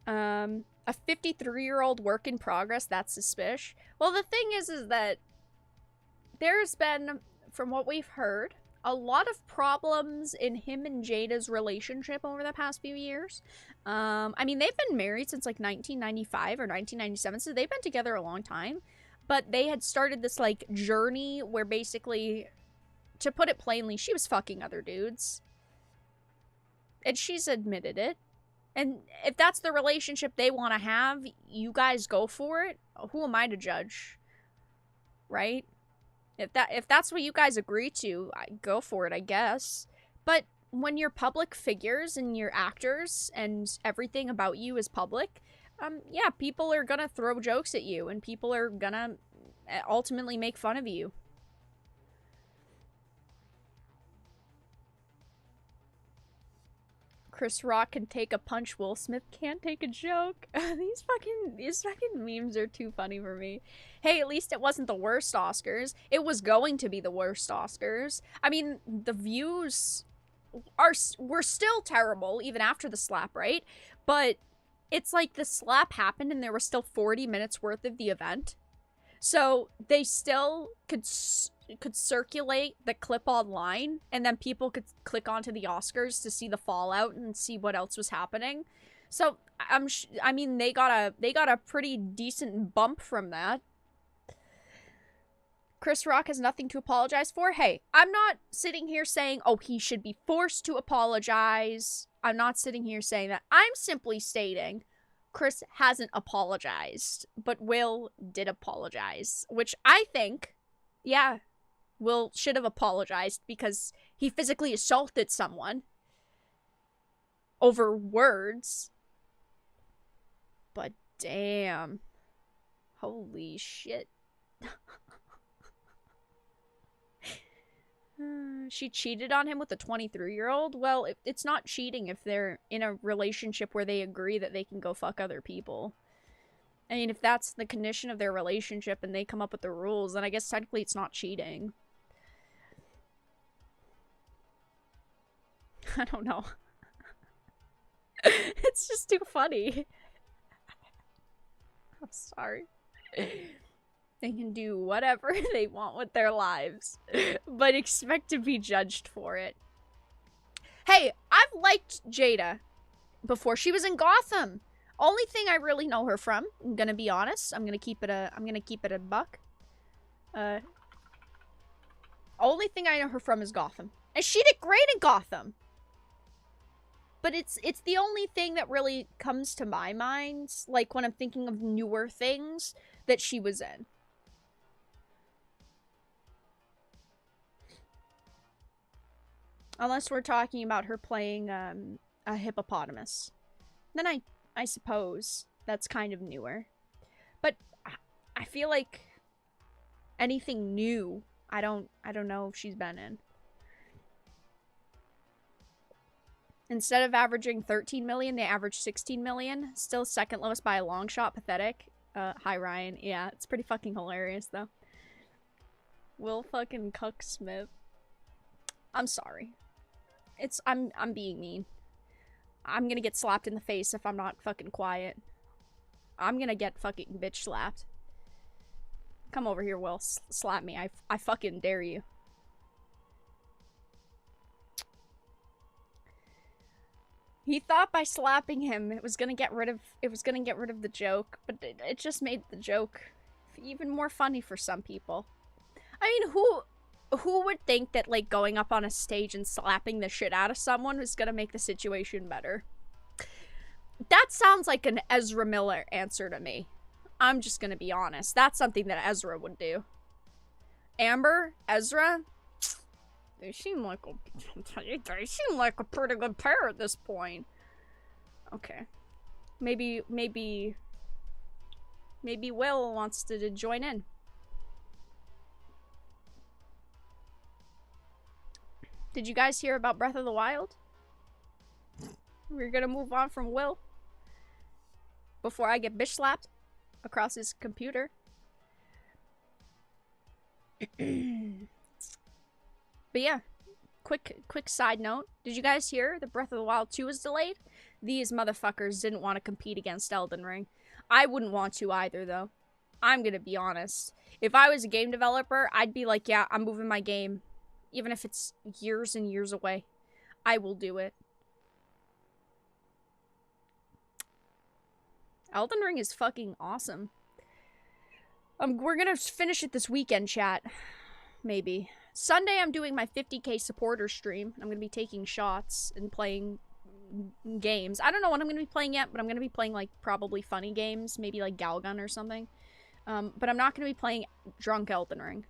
A 53-year-old work in progress, that's suspicious. Well, the thing is that there's been, from what we've heard, a lot of problems in him and Jada's relationship over the past few years. I mean, they've been married since like 1995 or 1997, so they've been together a long time. But they had started this like journey where basically, to put it plainly, she was fucking other dudes. And she's admitted it. And if that's the relationship they want to have, you guys go for it. Who am I to judge? Right? If that's what you guys agree to, go for it, I guess. But when you're public figures and you're actors and everything about you is public, yeah, people are gonna throw jokes at you and people are gonna ultimately make fun of you. Chris Rock can take a punch, Will Smith can't take a joke. These fucking memes are too funny for me. Hey, at least it wasn't the worst Oscars. It was going to be the worst Oscars. I mean, the views were still terrible even after the slap, right? But it's like the slap happened and there was still 40 minutes worth of the event. So they still could circulate the clip online, and then people could click onto the Oscars to see the fallout and see what else was happening. So I mean, they got a pretty decent bump from that. Chris Rock has nothing to apologize for. Hey, I'm not sitting here saying, oh, he should be forced to apologize. I'm not sitting here saying that. I'm simply stating Chris hasn't apologized, but Will did apologize, which I think, yeah, Will should have apologized because he physically assaulted someone over words. But damn. Holy shit. She cheated on him with a 23-year-old? Well, it's not cheating if they're in a relationship where they agree that they can go fuck other people. I mean, if that's the condition of their relationship and they come up with the rules, then I guess technically it's not cheating. I don't know. It's just too funny. I'm sorry. They can do whatever they want with their lives, but expect to be judged for it. Hey, I've liked Jada before. She was in Gotham. Only thing I really know her from, I'm gonna be honest. I'm gonna keep it a buck. Only thing I know her from is Gotham, and she did great in Gotham. But it's the only thing that really comes to my mind, like when I'm thinking of newer things that she was in. Unless we're talking about her playing a hippopotamus. Then I suppose that's kind of newer. But I feel like anything new, I don't know if she's been in. Instead of averaging 13 million, they averaged 16 million. Still second lowest by a long shot. Pathetic. Hi, Ryan. Yeah, it's pretty fucking hilarious, though. Will fucking cuck Smith. I'm sorry. I'm being mean. I'm gonna get slapped in the face if I'm not fucking quiet. I'm gonna get fucking bitch slapped. Come over here, Will. Slap me. I fucking dare you. He thought by slapping him it was gonna get rid of the joke, but it just made the joke even more funny for some people. I mean, who would think that like going up on a stage and slapping the shit out of someone was gonna make the situation better? That sounds like an Ezra Miller answer to me. I'm just gonna be honest. That's something that Ezra would do. Amber, Ezra, they seem like a pretty good pair at this point. Okay. Maybe Will wants to join in. Did you guys hear about Breath of the Wild? We're gonna move on from Will before I get bitch slapped across his computer. But yeah, quick side note. Did you guys hear that Breath of the Wild 2 was delayed? These motherfuckers didn't want to compete against Elden Ring. I wouldn't want to either, though. I'm gonna be honest. If I was a game developer, I'd be like, yeah, I'm moving my game. Even if it's years and years away. I will do it. Elden Ring is fucking awesome. We're gonna finish it this weekend, chat. Maybe. Sunday, I'm doing my 50k supporter stream. I'm gonna be taking shots and playing games. I don't know what I'm gonna be playing yet, but I'm gonna be playing, like, probably funny games. Maybe, like, Galgun or something. But I'm not gonna be playing drunk Elden Ring.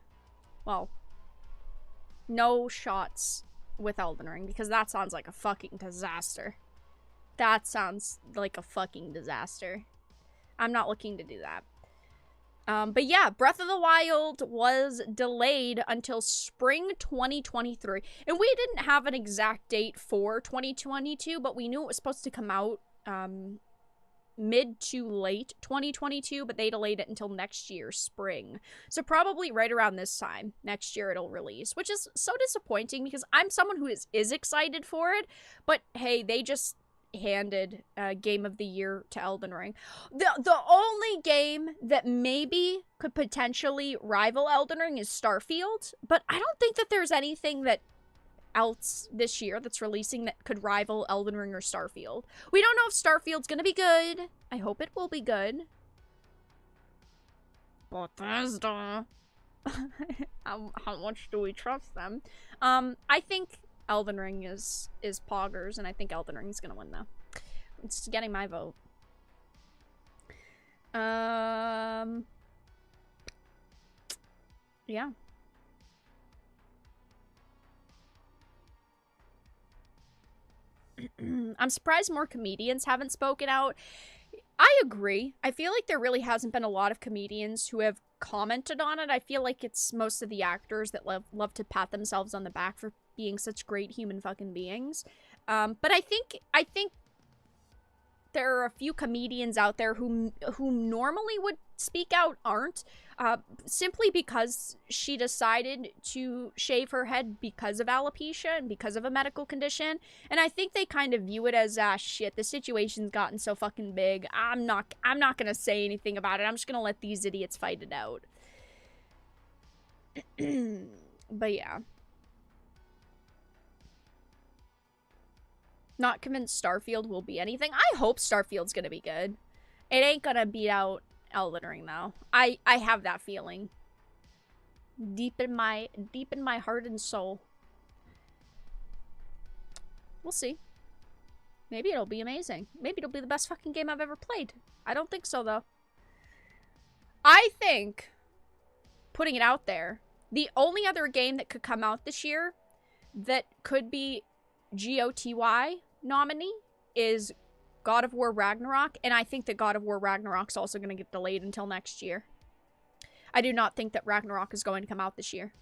Well, no shots with Elden Ring, because that sounds like a fucking disaster. That sounds like a fucking disaster. I'm not looking to do that. But yeah, Breath of the Wild was delayed until spring 2023. And we didn't have an exact date for 2022, but we knew it was supposed to come out mid to late 2022, but they delayed it until next year, spring. So probably right around this time, next year it'll release, which is so disappointing because I'm someone who is excited for it, but hey, they just handed Game of the Year to Elden Ring. The only game that maybe could potentially rival Elden Ring is Starfield, but I don't think that there's anything that else this year that's releasing that could rival Elden Ring or Starfield. We don't know if Starfield's gonna be good. I hope it will be good. Bethesda. How much do we trust them? I think Elden Ring is poggers, and I think Elden Ring's gonna win, though. It's getting my vote. Yeah. I'm surprised more comedians haven't spoken out. I agree. I feel like there really hasn't been a lot of comedians who have commented on it. I feel like it's most of the actors that love to pat themselves on the back for being such great human fucking beings. But I think there are a few comedians out there who normally would speak out aren't, simply because she decided to shave her head because of alopecia and because of a medical condition, and I think they kind of view it as, shit, the situation's gotten so fucking big, I'm not gonna say anything about it, I'm just gonna let these idiots fight it out. But yeah. Not convinced Starfield will be anything. I hope Starfield's gonna be good. It ain't gonna beat out Elden Ring, though. I have that feeling. Deep in my heart and soul. We'll see. Maybe it'll be amazing. Maybe it'll be the best fucking game I've ever played. I don't think so, though. I think, putting it out there, the only other game that could come out this year that could be GOTY nominee is God of War Ragnarok, and I think that God of War Ragnarok's also going to get delayed until next year. I do not think that Ragnarok is going to come out this year.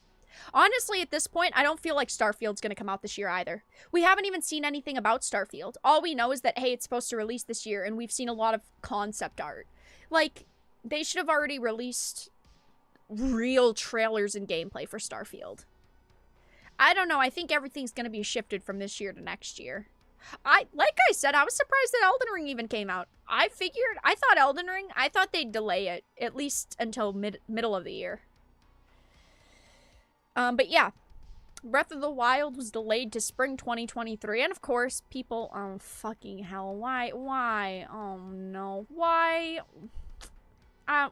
Honestly, at this point, I don't feel like Starfield's going to come out this year either. We haven't even seen anything about Starfield. All we know is that, hey, it's supposed to release this year, and we've seen a lot of concept art. Like, they should have already released real trailers and gameplay for Starfield. I don't know. I think everything's going to be shifted from this year to next year. Like I said, I was surprised that Elden Ring even came out. I thought they'd delay it, at least until middle of the year. But yeah. Breath of the Wild was delayed to spring 2023, and of course, people, oh, fucking hell, why, oh no, why,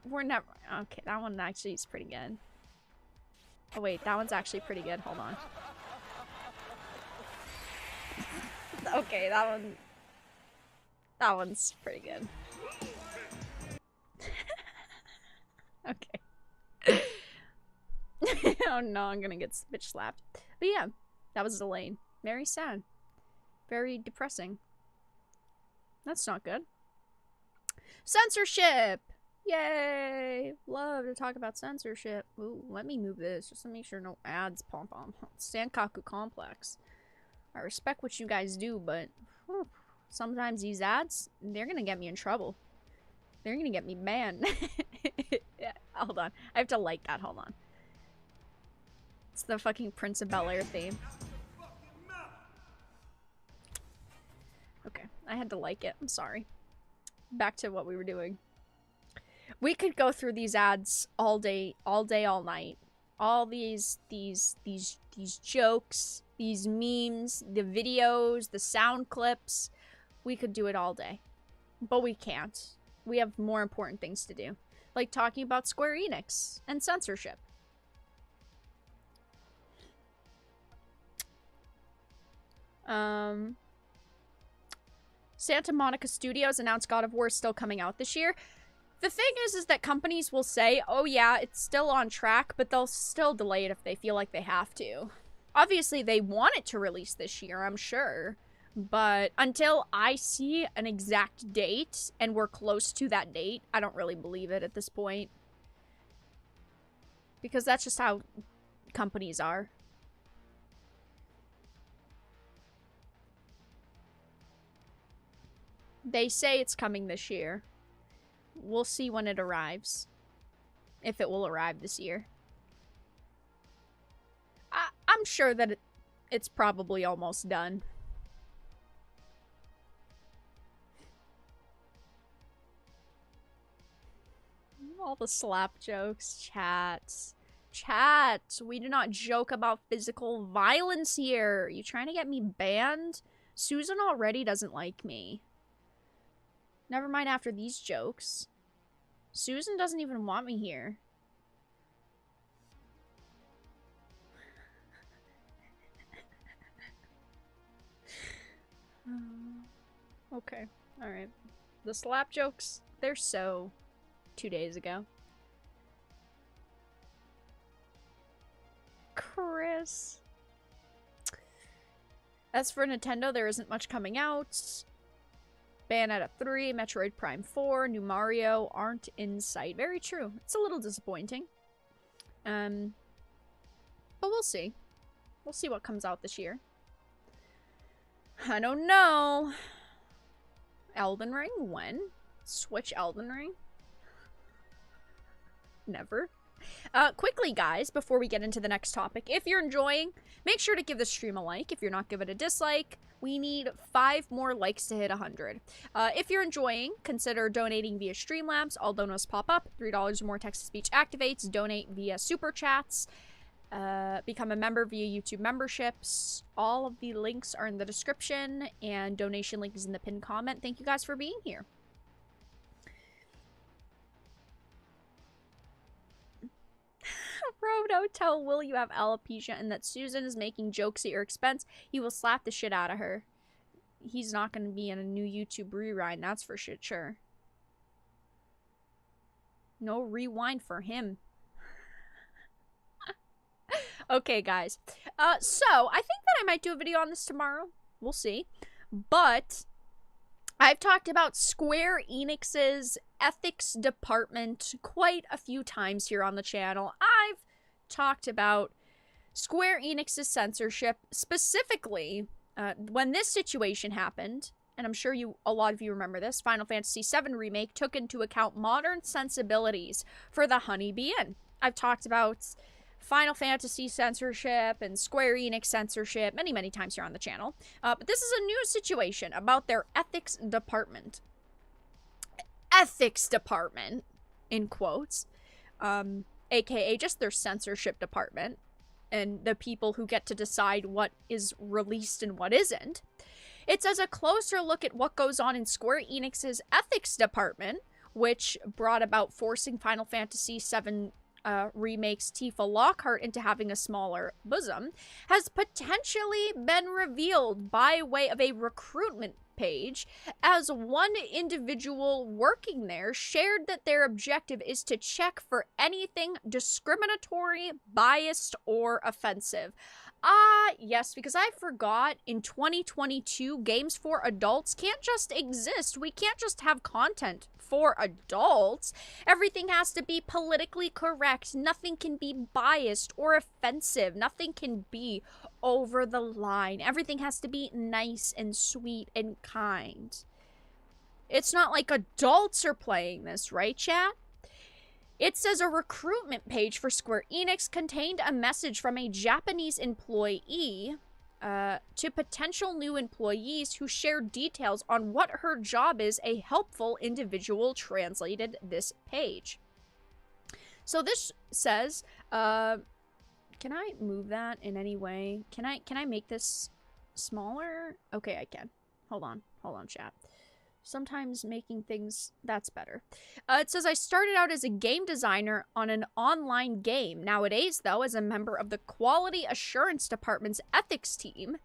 we're never, okay, that one actually is pretty good. Oh wait, that one's actually pretty good, hold on. Okay, that one, That one's pretty good. Okay. Oh no, I'm gonna get bitch slapped. But yeah, that was Elaine. Very sad. Very depressing. That's not good. Censorship! Yay! Love to talk about censorship. Ooh, let me move this just to make sure no ads pop on. Sankaku Complex. I respect what you guys do, but whew, sometimes these ads, they're gonna get me in trouble. They're gonna get me banned. Yeah, hold on. I have to like that. Hold on. It's the fucking Prince of Bel-Air theme. Okay, I had to like it. I'm sorry. Back to what we were doing. We could go through these ads all day, all night. All these jokes, these memes, the videos, the sound clips. We could do it all day. But we can't. We have more important things to do. Like talking about Square Enix and censorship. Santa Monica Studios announced God of War is still coming out this year. The thing is that companies will say, oh yeah, it's still on track, but they'll still delay it if they feel like they have to. Obviously, they want it to release this year, I'm sure. But until I see an exact date, and we're close to that date, I don't really believe it at this point. Because that's just how companies are. They say it's coming this year. We'll see when it arrives. If it will arrive this year. I'm sure that it's probably almost done. All the slap jokes, chats. Chat, we do not joke about physical violence here. You trying to get me banned? Susan already doesn't like me. Never mind after these jokes. Susan doesn't even want me here. Okay, alright. The slap jokes, they're so 2 days ago. Chris. As for Nintendo, there isn't much coming out. Bayonetta 3, Metroid Prime 4, new Mario aren't in sight. Very true. It's a little disappointing. But we'll see. We'll see what comes out this year. I don't know. Elden Ring? When? Switch Elden Ring? Never. Quickly, guys, before we get into the next topic, if you're enjoying, make sure to give the stream a like. If you're not, give it a dislike. We need 5 more likes to hit 100. If you're enjoying, consider donating via Streamlabs. All donos pop up. $3 or more text-to-speech activates. Donate via Super Chats. Become a member via YouTube memberships. All of the links are in the description, and donation link is in the pinned comment. Thank you guys for being here. Rodo, tell Will you have alopecia and that Susan is making jokes at your expense. He will slap the shit out of her. He's not going to be in a new YouTube rewind, that's for shit sure. No rewind for him. Okay, guys. So, I think that I might do a video on this tomorrow. We'll see. But I've talked about Square Enix's ethics department quite a few times here on the channel. I've talked about Square Enix's censorship, specifically when this situation happened, and I'm sure a lot of you remember this, Final Fantasy VII Remake took into account modern sensibilities for the Honeybee Inn. I've talked about Final Fantasy censorship and Square Enix censorship many times here on the channel. But this is a new situation about their ethics department. Ethics department, in quotes. AKA just their censorship department. And the people who get to decide what is released and what isn't. It says a closer look at what goes on in Square Enix's ethics department, which brought about forcing Final Fantasy VII remakes Tifa Lockhart into having a smaller bosom, has potentially been revealed by way of a recruitment page, as one individual working there shared that their objective is to check for anything discriminatory, biased, or offensive. Yes, because I forgot in 2022, games for adults can't just exist. We can't just have content for adults. Everything has to be politically correct. Nothing can be biased or offensive. Nothing can be over the line. Everything has to be nice and sweet and kind. It's not like adults are playing this, right, chat? It says a recruitment page for Square Enix contained a message from a Japanese employee to potential new employees who shared details on what her job is. A helpful individual translated this page. So this says, can I move that in any way? Can I make this smaller? Okay, I can. Hold on, chat. Sometimes making things, that's better. It says, I started out as a game designer on an online game. Nowadays, though, as a member of the Quality Assurance Department's ethics team,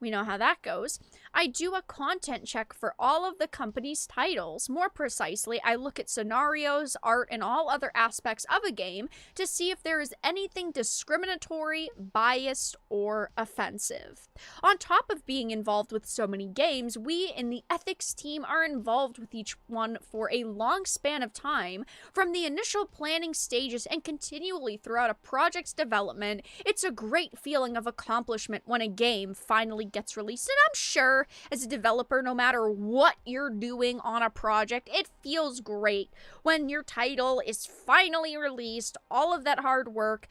we know how that goes, I do a content check for all of the company's titles. More precisely, I look at scenarios, art, and all other aspects of a game to see if there is anything discriminatory, biased, or offensive. On top of being involved with so many games, we in the ethics team are involved with each one for a long span of time, from the initial planning stages and continually throughout a project's development. It's a great feeling of accomplishment when a game finally gets released, and I'm sure as a developer, no matter what you're doing on a project, it feels great when your title is finally released. All of that hard work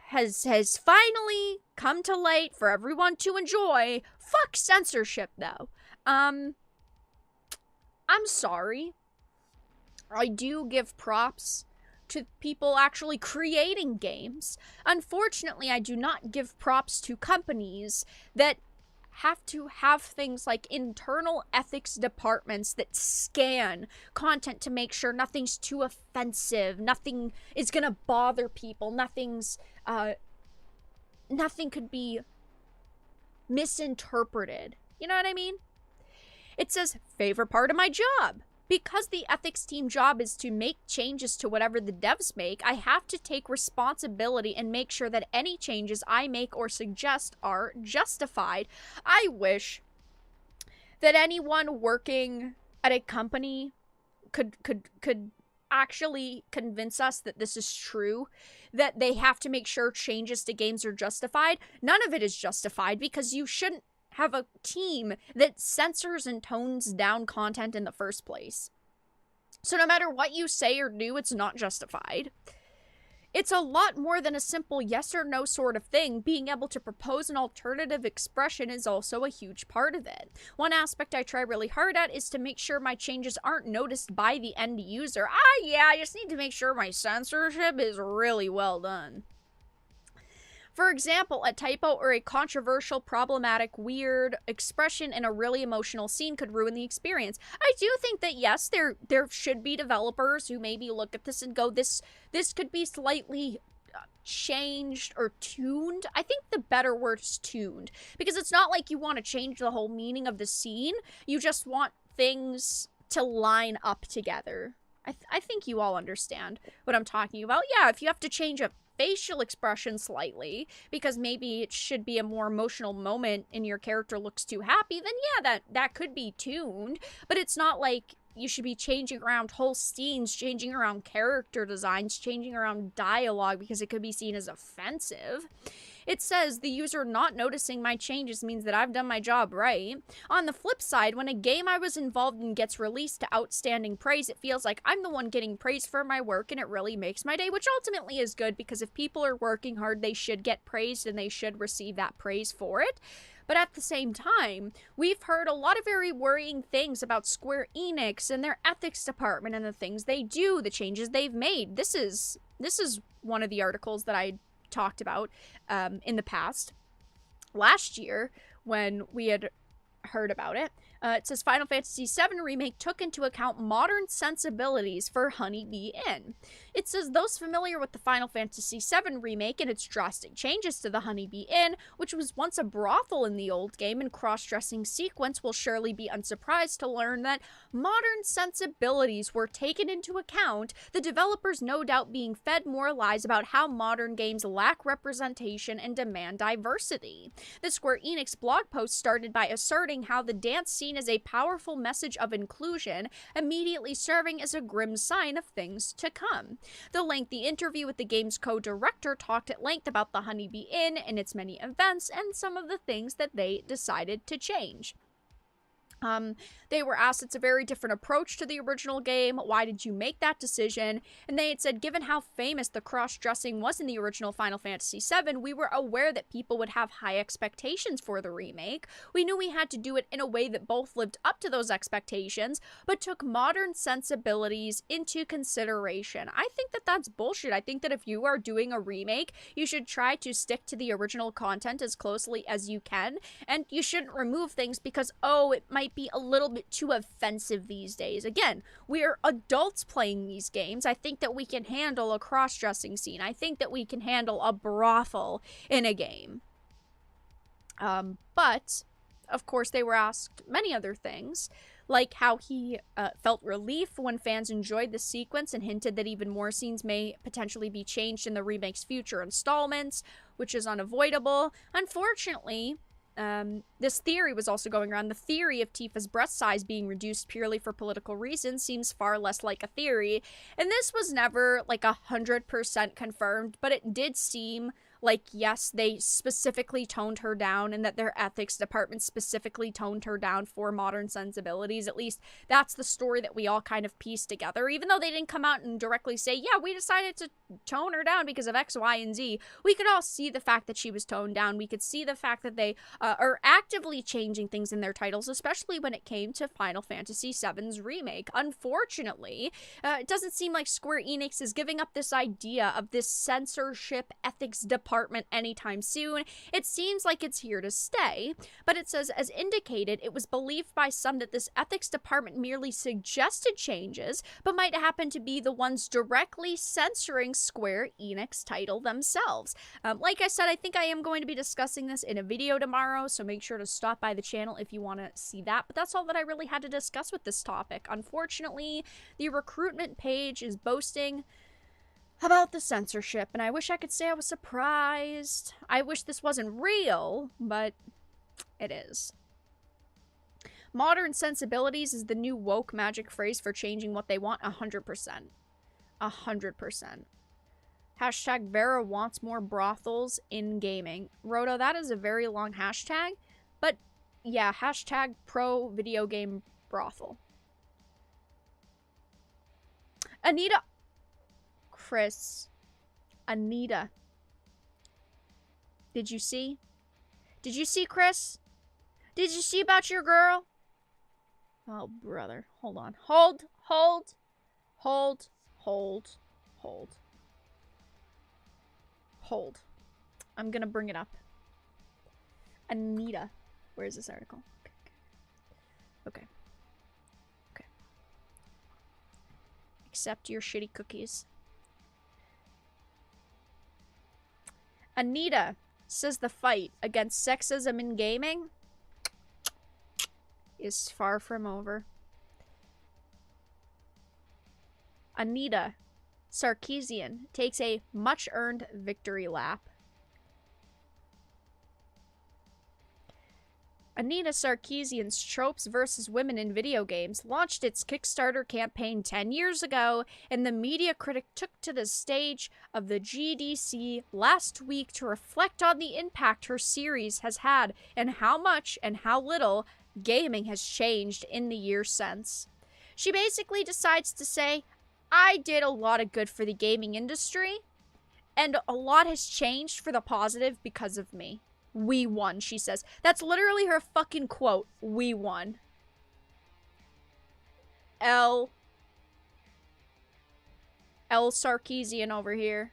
has finally come to light for everyone to enjoy. Fuck censorship, though. I'm sorry. I do give props to people actually creating games. Unfortunately, I do not give props to companies that have to have things like internal ethics departments that scan content to make sure nothing's too offensive, nothing is gonna bother people, nothing could be misinterpreted. You know what I mean? It says, favorite part of my job. Because the ethics team job is to make changes to whatever the devs make, I have to take responsibility and make sure that any changes I make or suggest are justified. I wish that anyone working at a company could actually convince us that this is true, that they have to make sure changes to games are justified. None of it is justified because you shouldn't have a team that censors and tones down content in the first place. So no matter what you say or do, it's not justified. It's a lot more than a simple yes or no sort of thing. Being able to propose an alternative expression is also a huge part of it. One aspect I try really hard at is to make sure my changes aren't noticed by the end user. Yeah, I just need to make sure my censorship is really well done. For example, a typo or a controversial, problematic, weird expression in a really emotional scene could ruin the experience. I do think that, yes, there should be developers who maybe look at this and go, this could be slightly changed or tuned. I think the better word is tuned, because it's not like you want to change the whole meaning of the scene. You just want things to line up together. I think you all understand what I'm talking about. Yeah, if you have to change a facial expression slightly because maybe it should be a more emotional moment and your character looks too happy, then yeah, that could be tuned. But it's not like you should be changing around whole scenes, changing around character designs, changing around dialogue because it could be seen as offensive. It says the user not noticing my changes means that I've done my job right. On the flip side, when a game I was involved in gets released to outstanding praise, it feels like I'm the one getting praise for my work, and it really makes my day, which ultimately is good, because if people are working hard, they should get praised and they should receive that praise for it. But at the same time, we've heard a lot of very worrying things about Square Enix and their ethics department and the things they do, the changes they've made. This is one of the articles that I talked about in the past. Last year, when we had heard about it, It says Final Fantasy VII Remake took into account modern sensibilities for Honeybee Inn. It says those familiar with the Final Fantasy VII Remake and its drastic changes to the Honeybee Inn, which was once a brothel in the old game and cross-dressing sequence, will surely be unsurprised to learn that modern sensibilities were taken into account, the developers no doubt being fed more lies about how modern games lack representation and demand diversity. The Square Enix blog post started by asserting how the dance scene is a powerful message of inclusion, immediately serving as a grim sign of things to come. The lengthy interview with the game's co-director talked at length about the Honeybee Inn and its many events and some of the things that they decided to change. They were asked, it's a very different approach to the original game. Why did you make that decision? And they had said, given how famous the cross-dressing was in the original Final Fantasy VII, we were aware that people would have high expectations for the remake. We knew we had to do it in a way that both lived up to those expectations, but took modern sensibilities into consideration. I think that that's bullshit. I think that if you are doing a remake, you should try to stick to the original content as closely as you can, and you shouldn't remove things because, oh, it might be a little bit too offensive these days. Again, we're adults playing these games. I think that we can handle a cross-dressing scene. I think that we can handle a brothel in a game. But, of course, they were asked many other things, like how he felt relief when fans enjoyed the sequence and hinted that even more scenes may potentially be changed in the remake's future installments, which is unavoidable. Unfortunately, this theory was also going around. The theory of Tifa's breast size being reduced purely for political reasons seems far less like a theory, and this was never like 100% confirmed, but it did seem like, yes, they specifically toned her down and that their ethics department specifically toned her down for modern sensibilities. At least that's the story that we all kind of pieced together. Even though they didn't come out and directly say, yeah, we decided to tone her down because of X, Y, and Z, we could all see the fact that she was toned down. We could see the fact that they are actively changing things in their titles, especially when it came to Final Fantasy VII's remake. Unfortunately, it doesn't seem like Square Enix is giving up this idea of this censorship ethics department anytime soon. It seems like it's here to stay, but it says, as indicated, it was believed by some that this ethics department merely suggested changes, but might happen to be the ones directly censoring Square Enix title themselves. Like I said, I think I am going to be discussing this in a video tomorrow, so make sure to stop by the channel if you want to see that, but that's all that I really had to discuss with this topic. Unfortunately, the recruitment page is boasting about the censorship, and I wish I could say I was surprised. I wish this wasn't real, but it is. Modern sensibilities is the new woke magic phrase for changing what they want. 100%. 100%. Hashtag Vera wants more brothels in gaming. Roto, that is a very long hashtag, but yeah, hashtag pro video game brothel. Anita... Chris, Anita, did you see? Did you see, Chris? Did you see about your girl? Oh, brother. Hold on. Hold. I'm gonna bring it up. Anita. Where is this article? Okay. Accept your shitty cookies. Anita says the fight against sexism in gaming is far from over. Anita Sarkeesian takes a much-earned victory lap. Anita Sarkeesian's Tropes vs. Women in Video Games launched its Kickstarter campaign 10 years ago, and the media critic took to the stage of the GDC last week to reflect on the impact her series has had and how much and how little gaming has changed in the years since. She basically decides to say, I did a lot of good for the gaming industry, and a lot has changed for the positive because of me. We won, she says. That's literally her fucking quote. We won. L Sarkeesian over here.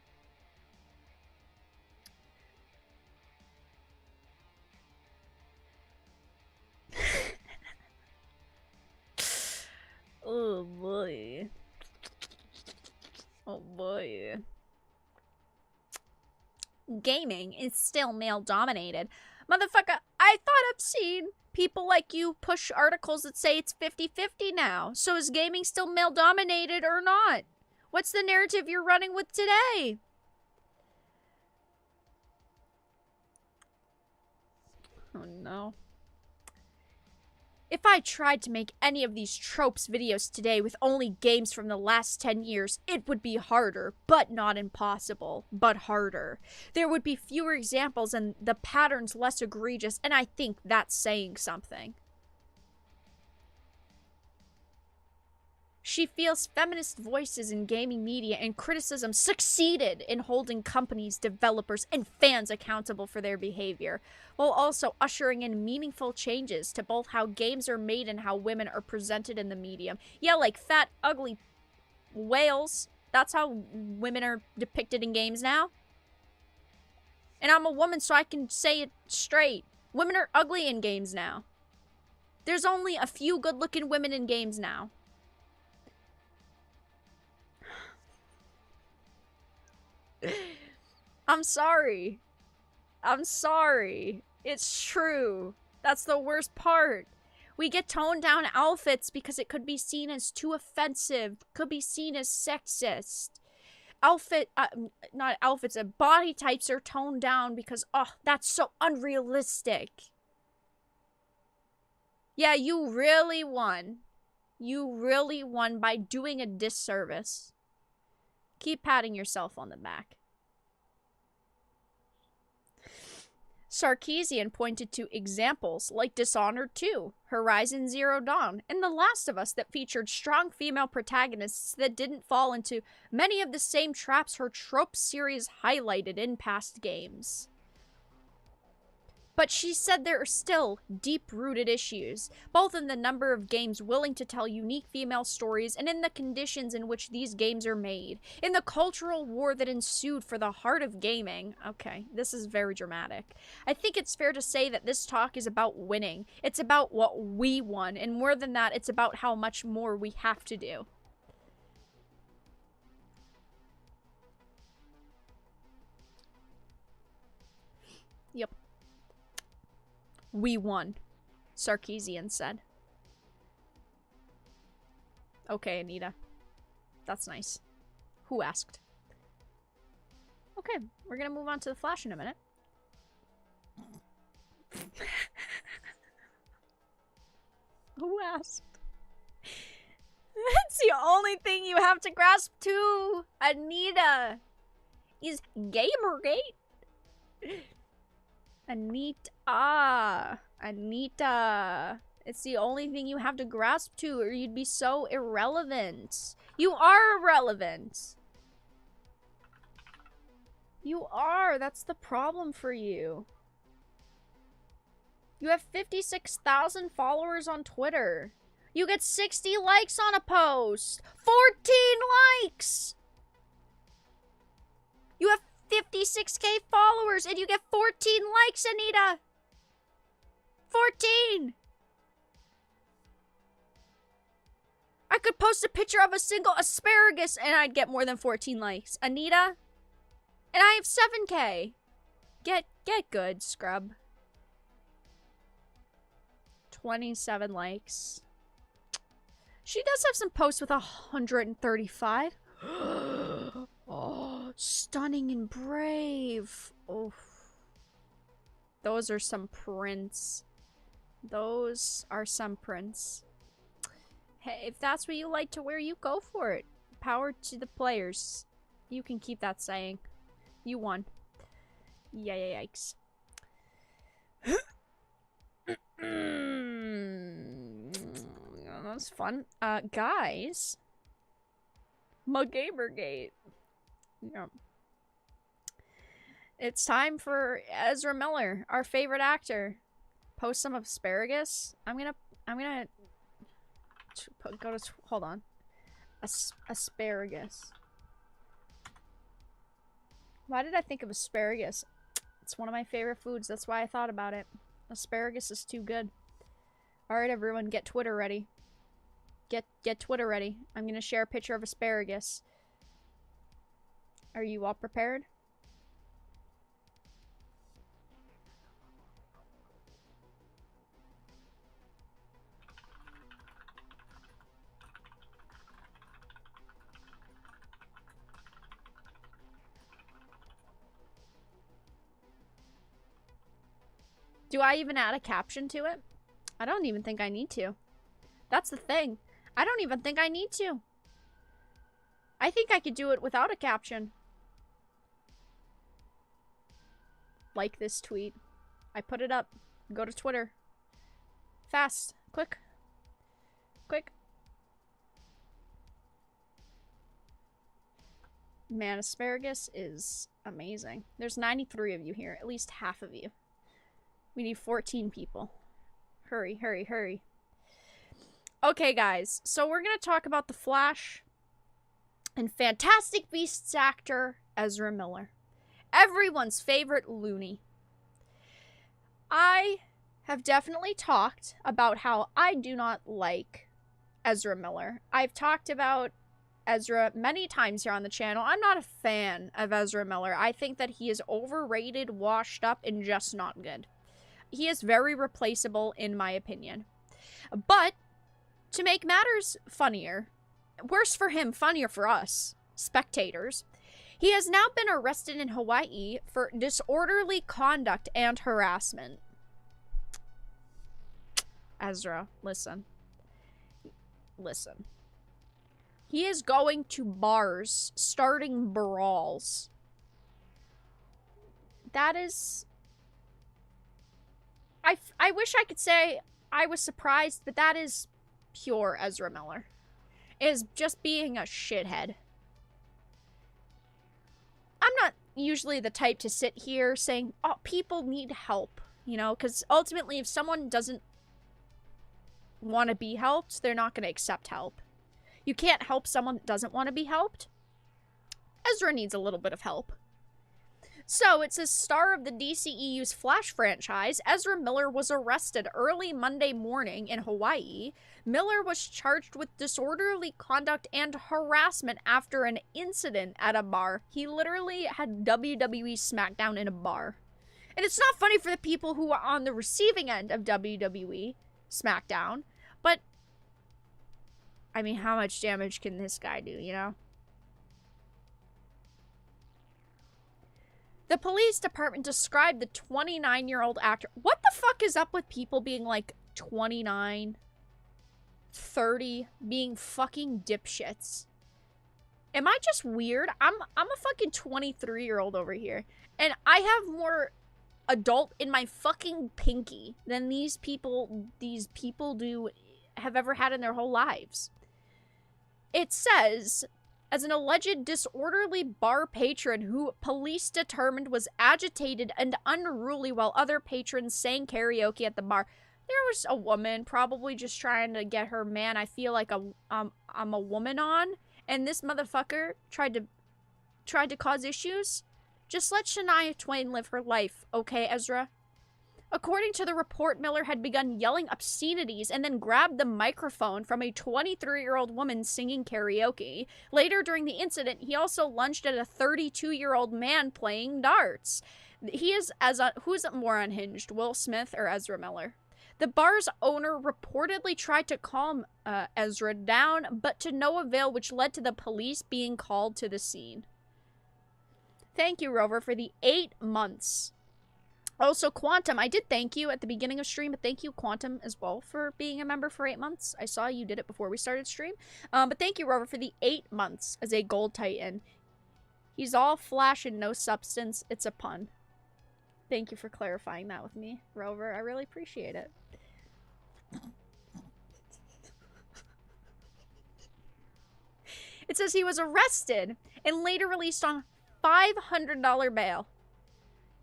gaming is still male-dominated. Motherfucker, I thought I've seen people like you push articles that say it's 50-50 now. So is gaming still male-dominated or not? What's the narrative you're running with today? Oh no. If I tried to make any of these tropes videos today with only games from the last 10 years, it would be harder, but not impossible, but harder. There would be fewer examples and the patterns less egregious, and I think that's saying something. She feels feminist voices in gaming media and criticism succeeded in holding companies, developers, and fans accountable for their behavior, while also ushering in meaningful changes to both how games are made and how women are presented in the medium. Yeah, like fat, ugly whales. That's how women are depicted in games now. And I'm a woman, so I can say it straight. Women are ugly in games now. There's only a few good-looking women in games now. I'm sorry. I'm sorry. It's true. That's the worst part. We get toned down outfits because it could be seen as too offensive, could be seen as sexist. Not outfits, body types are toned down because, oh, that's so unrealistic. Yeah, you really won. You really won by doing a disservice. Keep patting yourself on the back. Sarkeesian pointed to examples like Dishonored 2, Horizon Zero Dawn, and The Last of Us that featured strong female protagonists that didn't fall into many of the same traps her trope series highlighted in past games. But she said there are still deep-rooted issues, both in the number of games willing to tell unique female stories and in the conditions in which these games are made, in the cultural war that ensued for the heart of gaming. Okay, this is very dramatic. I think it's fair to say that this talk is about winning. It's about what we won, and more than that, it's about how much more we have to do. Yep. We won, Sarkeesian said. Okay, Anita. That's nice. Who asked? Okay, we're gonna move on to the Flash in a minute. Who asked? That's the only thing you have to grasp to, Anita, is Gamergate. Anita. It's the only thing you have to grasp to, or you'd be so irrelevant. You are irrelevant. You are. That's the problem for you. You have 56,000 followers on Twitter. You get 60 likes on a post. 14 likes! You have 56k followers and you get 14 likes, Anita! 14! I could post a picture of a single asparagus and I'd get more than 14 likes. Anita? And I have 7k. Get good, scrub. 27 likes. She does have some posts with 135. Oh, stunning and brave. Oh. Those are some prints. Those are some prints. Hey, if that's what you like to wear, you go for it. Power to the players. You can keep that saying. You won. Yeah, yikes. That's fun. Guys. McGamergate. Yeah. It's time for Ezra Miller, our favorite actor. Post some asparagus. I'm gonna go to, hold on. Asparagus. Why did I think of asparagus? It's one of my favorite foods. That's why I thought about it. Asparagus is too good. Alright, everyone, get Twitter ready. Get Twitter ready. I'm gonna share a picture of asparagus. Are you all prepared? Do I even add a caption to it? I don't even think I need to. That's the thing. I don't even think I need to. I think I could do it without a caption. Like this tweet. I put it up. Go to Twitter. Fast. Quick. Quick. Man, asparagus is amazing. There's 93 of you here. At least half of you. We need 14 people. Hurry, hurry, hurry. Okay, guys. So we're going to talk about The Flash and Fantastic Beasts actor Ezra Miller. Everyone's favorite loony. I have definitely talked about how I do not like Ezra Miller. I've talked about Ezra many times here on the channel. I'm not a fan of Ezra Miller. I think that he is overrated, washed up, and just not good. He is very replaceable, in my opinion. But, to make matters funnier, worse for him, funnier for us, spectators, he has now been arrested in Hawaii for disorderly conduct and harassment. Ezra, listen. Listen. He is going to bars, starting brawls. That is... I wish I could say I was surprised, but that is pure Ezra Miller. It is just being a shithead. I'm not usually the type to sit here saying, oh, people need help, you know, because ultimately if someone doesn't want to be helped, they're not going to accept help. You can't help someone that doesn't want to be helped. Ezra needs a little bit of help. So, it says, star of the DCEU's Flash franchise, Ezra Miller was arrested early Monday morning in Hawaii. Miller was charged with disorderly conduct and harassment after an incident at a bar. He literally had WWE SmackDown in a bar. And it's not funny for the people who are on the receiving end of WWE SmackDown, but, I mean, how much damage can this guy do, you know? The police department described the 29-year-old actor... What the fuck is up with people being like 29, 30, being fucking dipshits? Am I just weird? I'm a fucking 23-year-old over here. And I have more adult in my fucking pinky than these people do have ever had in their whole lives. It says... as an alleged disorderly bar patron who police determined was agitated and unruly while other patrons sang karaoke at the bar. There was a woman probably just trying to get her man, I feel like I'm a woman on, and this motherfucker tried to cause issues. Just let Shania Twain live her life, okay, Ezra? According to the report, Miller had begun yelling obscenities and then grabbed the microphone from a 23-year-old woman singing karaoke. Later during the incident, he also lunged at a 32-year-old man playing darts. He is who's more unhinged, Will Smith or Ezra Miller? The bar's owner reportedly tried to calm Ezra down, but to no avail, which led to the police being called to the scene. Thank you, Rover, for the 8 months. Also, Quantum, I did thank you at the beginning of stream, but thank you, Quantum, as well, for being a member for 8 months. I saw you did it before we started stream. But thank you, Rover, for the 8 months as a Gold Titan. He's all flash and no substance. It's a pun. Thank you for clarifying that with me, Rover. I really appreciate it. It says he was arrested and later released on $500 bail.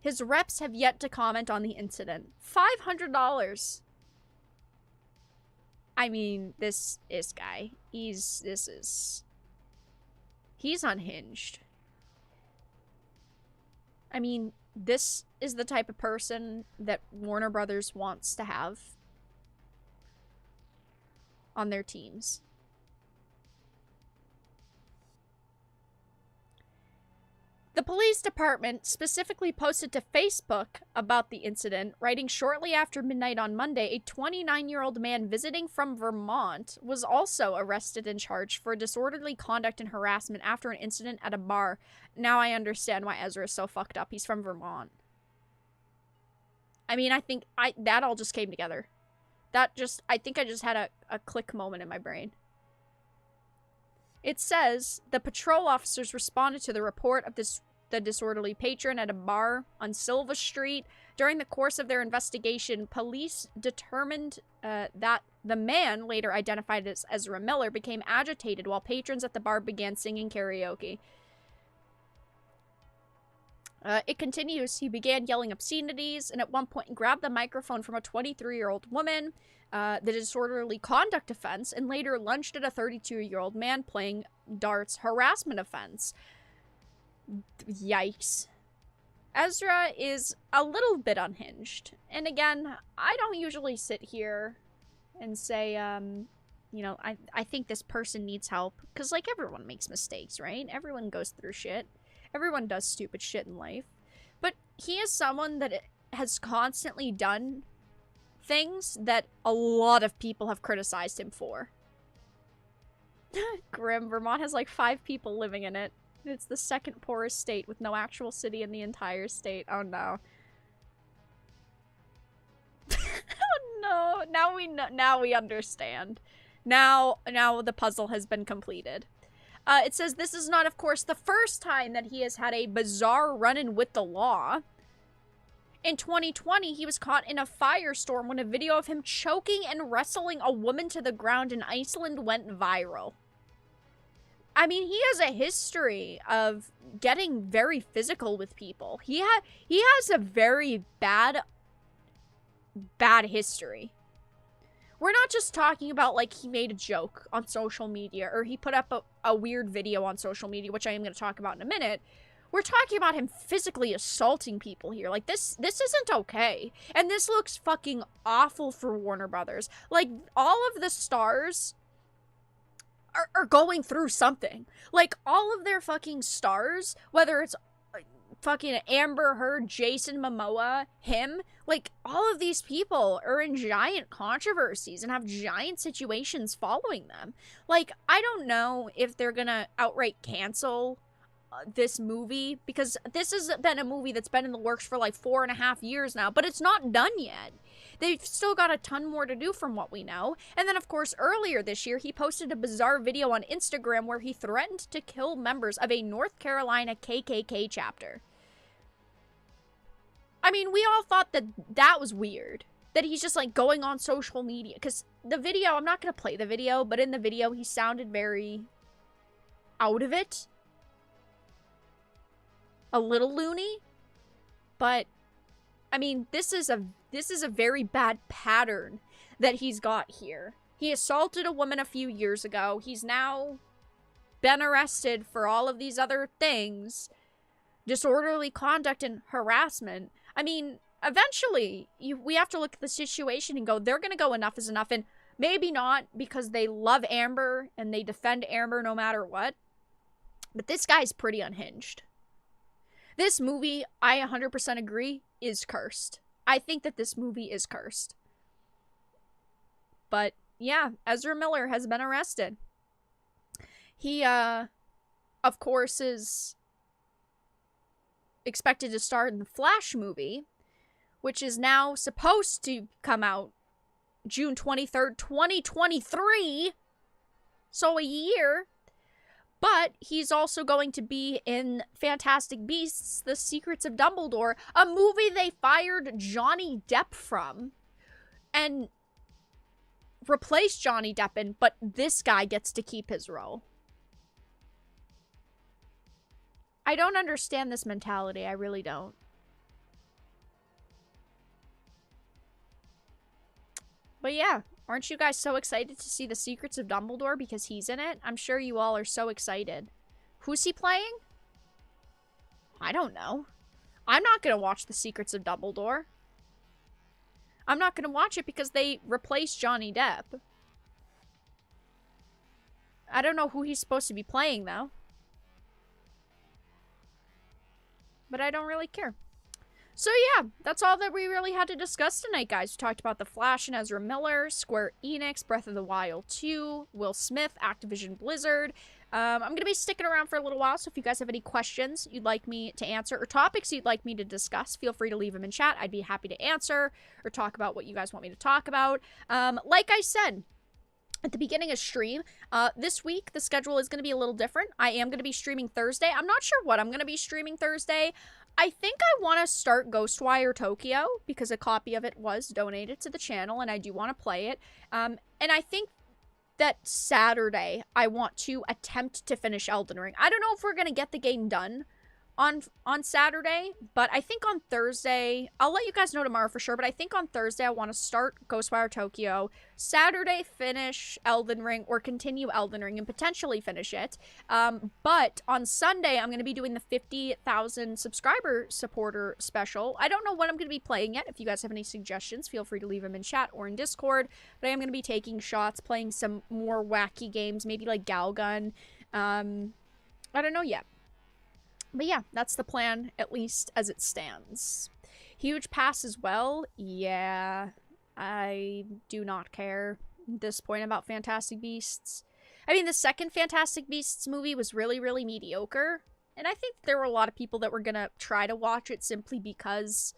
His reps have yet to comment on the incident. $500. I mean, this guy, he's unhinged. I mean, this is the type of person that Warner Brothers wants to have on their teams. The police department specifically posted to Facebook about the incident, writing shortly after midnight on Monday, a 29-year-old man visiting from Vermont was also arrested and charged for disorderly conduct and harassment after an incident at a bar. Now I understand why Ezra is so fucked up. He's from Vermont. I mean, I think that all just came together. I think I just had a click moment in my brain. It says, the patrol officers responded to the report of the disorderly patron at a bar on Silva Street. During the course of their investigation, police determined that the man, later identified as Ezra Miller, became agitated while patrons at the bar began singing karaoke. It continues, he began yelling obscenities and at one point grabbed the microphone from a 23-year-old woman, the disorderly conduct offense, and later lunged at a 32-year-old man playing darts, harassment offense. Yikes. Ezra is a little bit unhinged. And again, I don't usually sit here and say, you know, I think this person needs help. Because, like, everyone makes mistakes, right? Everyone goes through shit. Everyone does stupid shit in life. But he is someone that has constantly done things that a lot of people have criticized him for. Grim, Vermont has like 5 people living in it. It's the second poorest state with no actual city in the entire state. Oh no. Oh no. Now we understand. Now the puzzle has been completed. It says this is not, of course, the first time that he has had a bizarre run-in with the law. In 2020, he was caught in a firestorm when a video of him choking and wrestling a woman to the ground in Iceland went viral. I mean, he has a history of getting very physical with people. He has a very bad history. We're not just talking about, like, he made a joke on social media, or he put up a weird video on social media, which I am going to talk about in a minute. We're talking about him physically assaulting people here. Like, this isn't okay. And this looks fucking awful for Warner Brothers. Like, all of the stars are going through something. Like, all of their fucking stars, whether it's fucking Amber Heard, Jason Momoa, him, like, all of these people are in giant controversies and have giant situations following them. Like, I don't know if they're gonna outright cancel this movie, because this has been a movie that's been in the works for like 4.5 years now, but it's not done yet. They've still got a ton more to do from what we know. And then, of course, earlier this year, he posted a bizarre video on Instagram where he threatened to kill members of a North Carolina KKK chapter. I mean, we all thought that was weird. That he's just, like, going on social media. Because the video, I'm not going to play the video, but in the video, he sounded very out of it. A little loony. But, I mean, this is a very bad pattern that he's got here. He assaulted a woman a few years ago. He's now been arrested for all of these other things. Disorderly conduct and harassment. I mean, eventually, we have to look at the situation and go, they're going to go enough is enough. And maybe not, because they love Amber and they defend Amber no matter what. But this guy's pretty unhinged. This movie, I 100% agree, is cursed. I think that this movie is cursed. But, yeah, Ezra Miller has been arrested. He, of course, is expected to star in the Flash movie, which is now supposed to come out June 23rd, 2023. So a year. But he's also going to be in Fantastic Beasts, The Secrets of Dumbledore, a movie they fired Johnny Depp from and replaced Johnny Depp in, but this guy gets to keep his role. I don't understand this mentality. I really don't. But yeah, aren't you guys so excited to see The Secrets of Dumbledore because he's in it? I'm sure you all are so excited. Who's he playing? I don't know. I'm not going to watch The Secrets of Dumbledore. I'm not going to watch it because they replaced Johnny Depp. I don't know who he's supposed to be playing, though. But I don't really care. So yeah, that's all that we really had to discuss tonight, guys. We talked about The Flash and Ezra Miller, Square Enix, Breath of the Wild 2, Will Smith, Activision Blizzard, I'm going to be sticking around for a little while, so if you guys have any questions you'd like me to answer or topics you'd like me to discuss, feel free to leave them in chat. I'd be happy to answer or talk about what you guys want me to talk about. Like I said at the beginning of stream, this week the schedule is going to be a little different. I am going to be streaming Thursday. I'm not sure what I'm going to be streaming Thursday. I think I want to start Ghostwire Tokyo because a copy of it was donated to the channel and I do want to play it. And I think that Saturday I want to attempt to finish Elden Ring. I don't know if we're going to get the game done on Saturday, but I think on Thursday, I'll let you guys know tomorrow for sure, but I think on Thursday I want to start Ghostwire Tokyo, Saturday finish Elden Ring, or continue Elden Ring and potentially finish it, but on Sunday I'm going to be doing the 50,000 subscriber supporter special. I don't know what I'm going to be playing yet. If you guys have any suggestions, feel free to leave them in chat or in Discord, but I am going to be taking shots, playing some more wacky games, maybe like Galgun. I don't know yet. But yeah, that's the plan, at least as it stands. Huge pass as well. Yeah, I do not care at this point about Fantastic Beasts. I mean, the second Fantastic Beasts movie was really, really mediocre. And I think there were a lot of people that were gonna try to watch it simply because,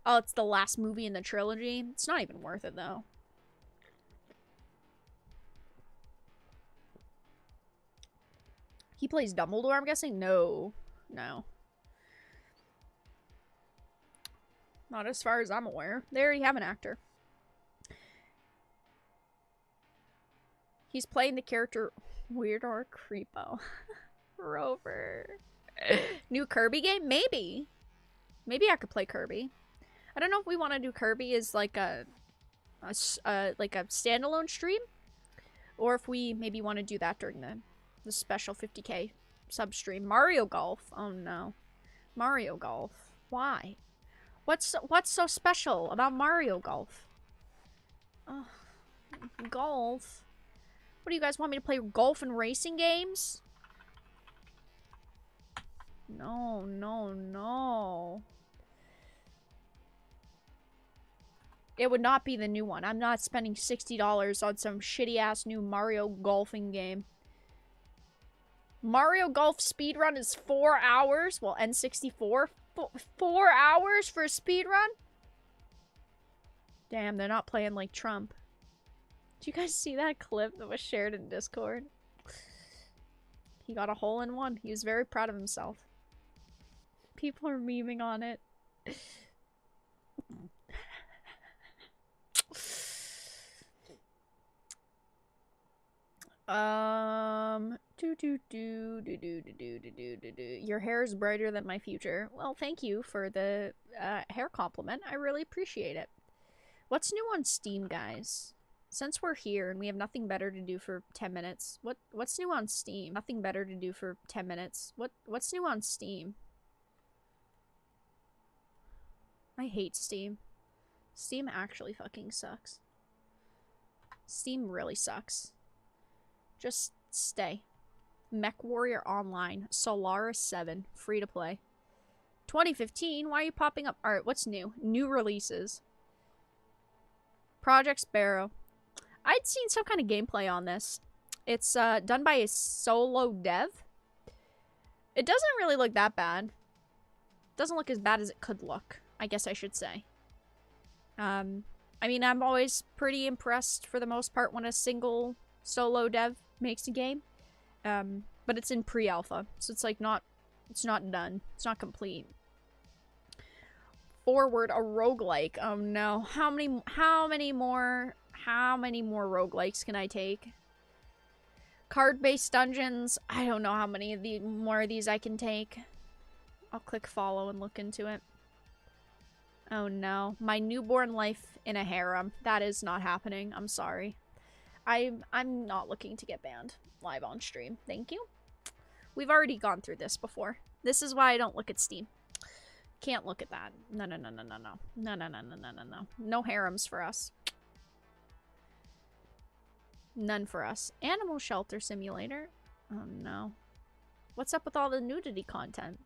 oh, it's the last movie in the trilogy. It's not even worth it, though. He plays Dumbledore, I'm guessing? No. No. Not as far as I'm aware. They already have an actor. He's playing the character Weird or Creepo. Rover. New Kirby game? Maybe. Maybe I could play Kirby. I don't know if we want to do Kirby as like a standalone stream, or if we maybe want to do that during the special 50k substream. Mario Golf. Oh no. Mario Golf. Why? What's so special about Mario Golf? Oh, golf. What do you guys want me to play, golf and racing games? No, no, no. It would not be the new one. I'm not spending $60 on some shitty ass new Mario golfing game. Mario Golf speedrun is 4 hours. Well, N64. 4 hours for a speedrun? Damn, they're not playing like Trump. Did you guys see that clip that was shared in Discord? He got a hole-in-one. He was very proud of himself. People are memeing on it. Your hair is brighter than my future. Well, thank you for the hair compliment. I really appreciate it. What's new on Steam, guys? Since we're here and we have nothing better to do for 10 minutes, what's new on Steam? Nothing better to do for 10 minutes. What's new on Steam? I hate Steam. Steam actually fucking sucks. Steam really sucks. Just stay. MechWarrior Online. Solaris 7. Free to play. 2015? Why are you popping up? Alright, what's new? New releases. Project Sparrow. I'd seen some kind of gameplay on this. It's done by a solo dev. It doesn't really look that bad. It doesn't look as bad as it could look, I guess I should say. I mean, I'm always pretty impressed for the most part when a single solo dev makes a game. But it's in pre-alpha, so it's like it's not done. It's not complete. Forward, a roguelike. Oh no. How many more roguelikes can I take? Card-based dungeons. I don't know how many of more of these I can take. I'll click follow and look into it. Oh no. My newborn life in a harem. That is not happening. I'm sorry. I'm not looking to get banned live on stream. Thank you. We've already gone through this before. This is why I don't look at Steam. Can't look at that. No, no, no, no, no, no. No, no, no, no, no, no, no. No harems for us. None for us. Animal Shelter Simulator. Oh no. What's up with all the nudity content?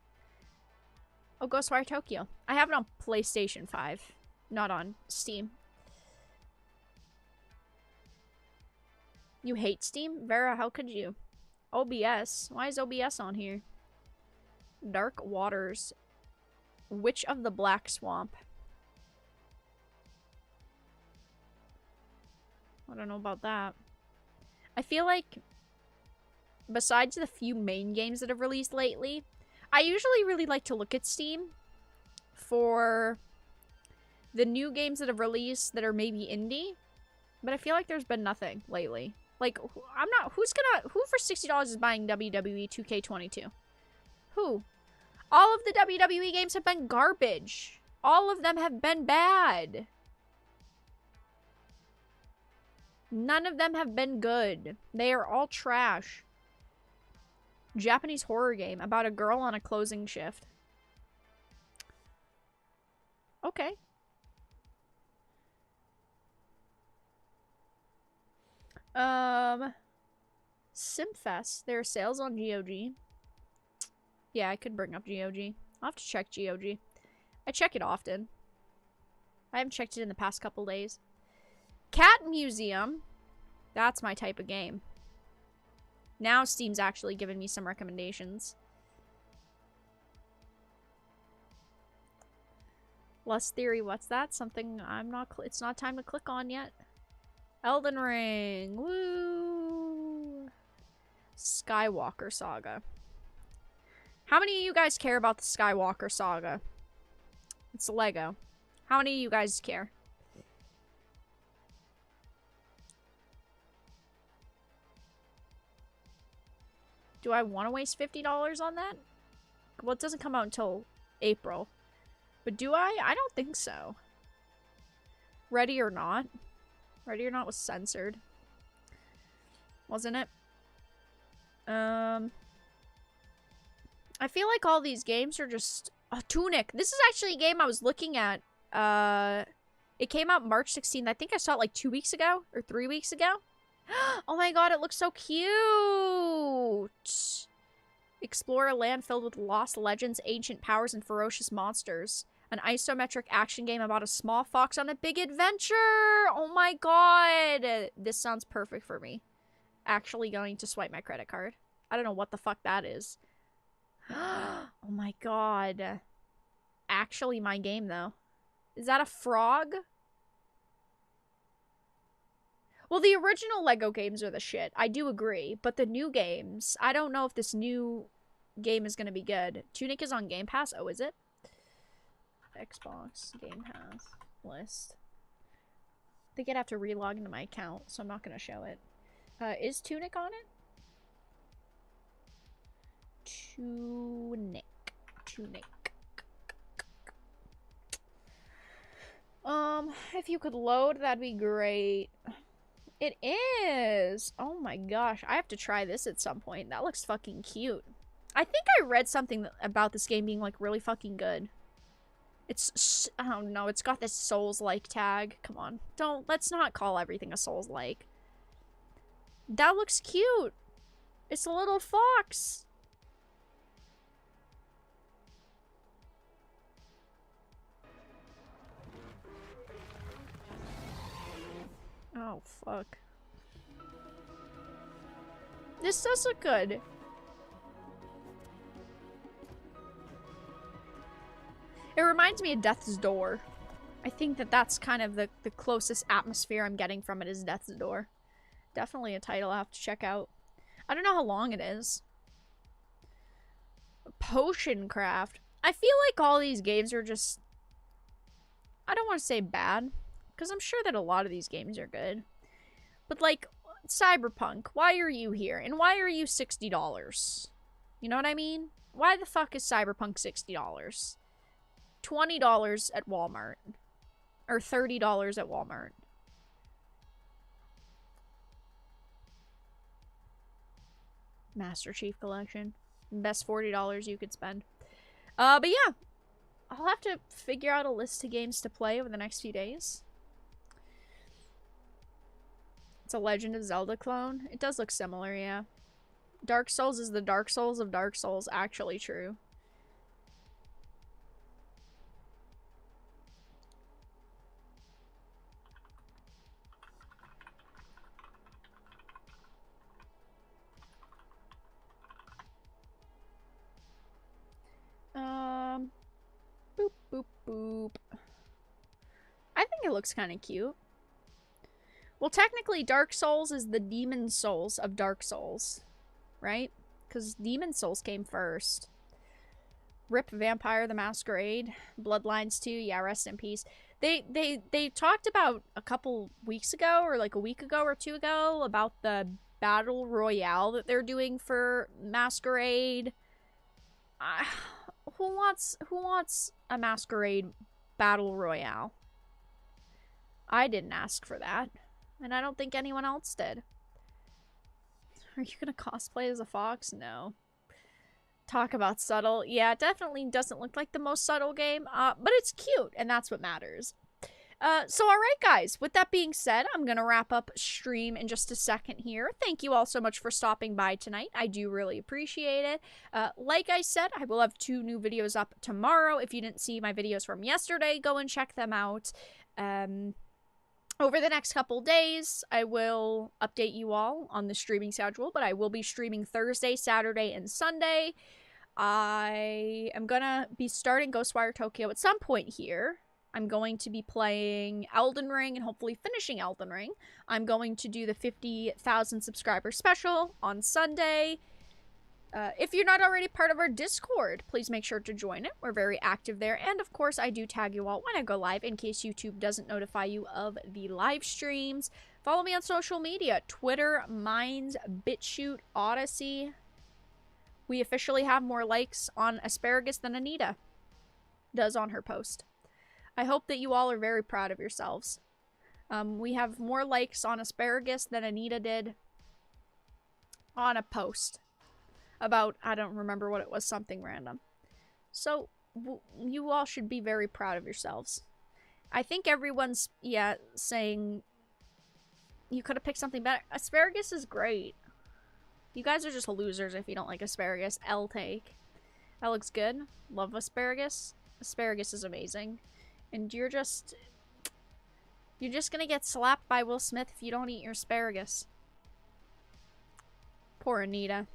Oh, Ghostwire Tokyo. I have it on PlayStation 5. Not on Steam. You hate Steam? Vera, how could you? OBS. Why is OBS on here? Dark Waters. Witch of the Black Swamp. I don't know about that. I feel like, besides the few main games that have released lately, I usually really like to look at Steam for the new games that have released that are maybe indie, but I feel like there's been nothing lately. Like, who for $60 is buying WWE 2K22? Who? All of the WWE games have been garbage. All of them have been bad. None of them have been good. They are all trash. Japanese horror game about a girl on a closing shift. Okay. Simfest. There are sales on GOG. Yeah, I could bring up GOG. I'll have to check GOG. I check it often. I haven't checked it in the past couple days. Cat Museum. That's my type of game. Now Steam's actually giving me some recommendations. Lust Theory, what's that? Something I'm not... It's not time to click on yet. Elden Ring. Woo! Skywalker Saga. How many of you guys care about the Skywalker Saga? It's Lego. How many of you guys care? Do I want to waste $50 on that? Well, it doesn't come out until April. But do I? I don't think so. Ready or Not? Ready or Not was censored. Wasn't it? I feel like all these games are just... Oh, Tunic. This is actually a game I was looking at. It came out March 16th. I think I saw it like 2 weeks ago. Or 3 weeks ago. Oh my god, it looks so cute! Explore a land filled with lost legends, ancient powers, and ferocious monsters. An isometric action game about a small fox on a big adventure! Oh my god! This sounds perfect for me. Actually going to swipe my credit card. I don't know what the fuck that is. Oh my god. Actually my game, though. Is that a frog? Well, the original Lego games are the shit. I do agree. But the new games, I don't know if this new game is going to be good. Tunic is on Game Pass. Oh, is it? Xbox Game Pass list. I think I'd have to relog into my account, so I'm not going to show it. Is Tunic on it? Tunic. If you could load, that'd be great. It is! Oh my gosh, I have to try this at some point. That looks fucking cute. I think I read something about this game being, like, really fucking good. It's, I don't know, it's got this Souls-like tag. Come on. Let's not call everything a Souls-like. That looks cute! It's a little fox! Oh, fuck. This does look good. It reminds me of Death's Door. I think that that's kind of the closest atmosphere I'm getting from it is Death's Door. Definitely a title I'll have to check out. I don't know how long it is. Potion Craft. I feel like all these games are just... I don't want to say bad. Because I'm sure that a lot of these games are good. But, like, Cyberpunk, why are you here? And why are you $60? You know what I mean? Why the fuck is Cyberpunk $60? $20 at Walmart. Or $30 at Walmart. Master Chief Collection. Best $40 you could spend. But yeah. I'll have to figure out a list of games to play over the next few days. It's a Legend of Zelda clone. It does look similar, yeah. Dark Souls is the Dark Souls of Dark Souls. Actually true. Boop. I think it looks kind of cute. Well, technically, Dark Souls is the Demon Souls of Dark Souls, right? Because Demon Souls came first. Rip Vampire the Masquerade. Bloodlines 2, yeah, rest in peace. They talked about a couple weeks ago, or like a week ago or two ago, about the Battle Royale that they're doing for Masquerade. Who wants a Masquerade Battle Royale? I didn't ask for that. And I don't think anyone else did. Are you gonna cosplay as a fox? No. Talk about subtle. Yeah, it definitely doesn't look like the most subtle game, but it's cute, and that's what matters. So alright guys, with that being said, I'm gonna wrap up stream in just a second here. Thank you all so much for stopping by tonight. I do really appreciate it. Like I said, I will have 2 new videos up tomorrow. If you didn't see my videos from yesterday, go and check them out. Over the next couple days, I will update you all on the streaming schedule, but I will be streaming Thursday, Saturday, and Sunday. I am gonna be starting Ghostwire Tokyo at some point here. I'm going to be playing Elden Ring and hopefully finishing Elden Ring. I'm going to do the 50,000 subscriber special on Sunday. If you're not already part of our Discord, please make sure to join it. We're very active there. And of course, I do tag you all when I go live in case YouTube doesn't notify you of the live streams. Follow me on social media, Twitter, Minds, BitChute, Odyssey. We officially have more likes on Asparagus than Anita does on her post. I hope that you all are very proud of yourselves. We have more likes on Asparagus than Anita did on a post. About, I don't remember what it was, something random. So, you all should be very proud of yourselves. I think everyone's, yeah, saying you could have picked something better. Asparagus is great. You guys are just losers if you don't like asparagus. I'll take. That looks good. Love asparagus. Asparagus is amazing. And you're just gonna get slapped by Will Smith if you don't eat your asparagus. Poor Anita.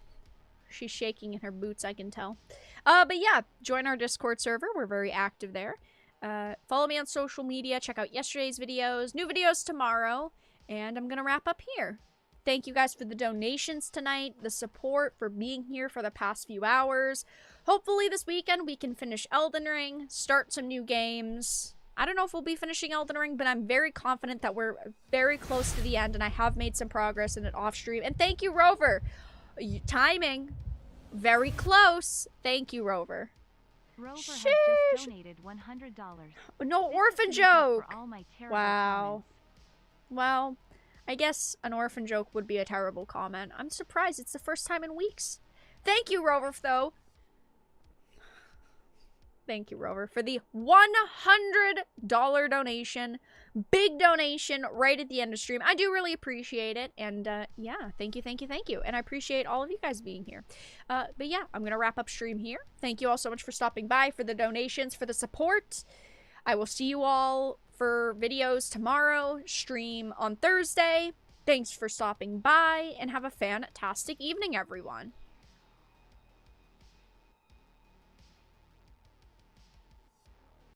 She's shaking in her boots, I can tell. But yeah, join our Discord server. We're very active there. Follow me on social media. Check out yesterday's videos. New videos tomorrow. And I'm going to wrap up here. Thank you guys for the donations tonight. The support for being here for the past few hours. Hopefully this weekend we can finish Elden Ring. Start some new games. I don't know if we'll be finishing Elden Ring, but I'm very confident that we're very close to the end. And I have made some progress in it off stream. And thank you, Rover. Timing. Very close. Thank you, Rover. Rover has just donated $100. No orphan joke. Wow. Well, I guess an orphan joke would be a terrible comment. I'm surprised. It's the first time in weeks. Thank you, Rover, though. Thank you, Rover, for the $100 donation. Big donation right at the end of stream. I do really appreciate it. And yeah, thank you, thank you, thank you. And I appreciate all of you guys being here. But yeah, I'm going to wrap up stream here. Thank you all so much for stopping by, for the donations, for the support. I will see you all for videos tomorrow, stream on Thursday. Thanks for stopping by, and have a fantastic evening, everyone.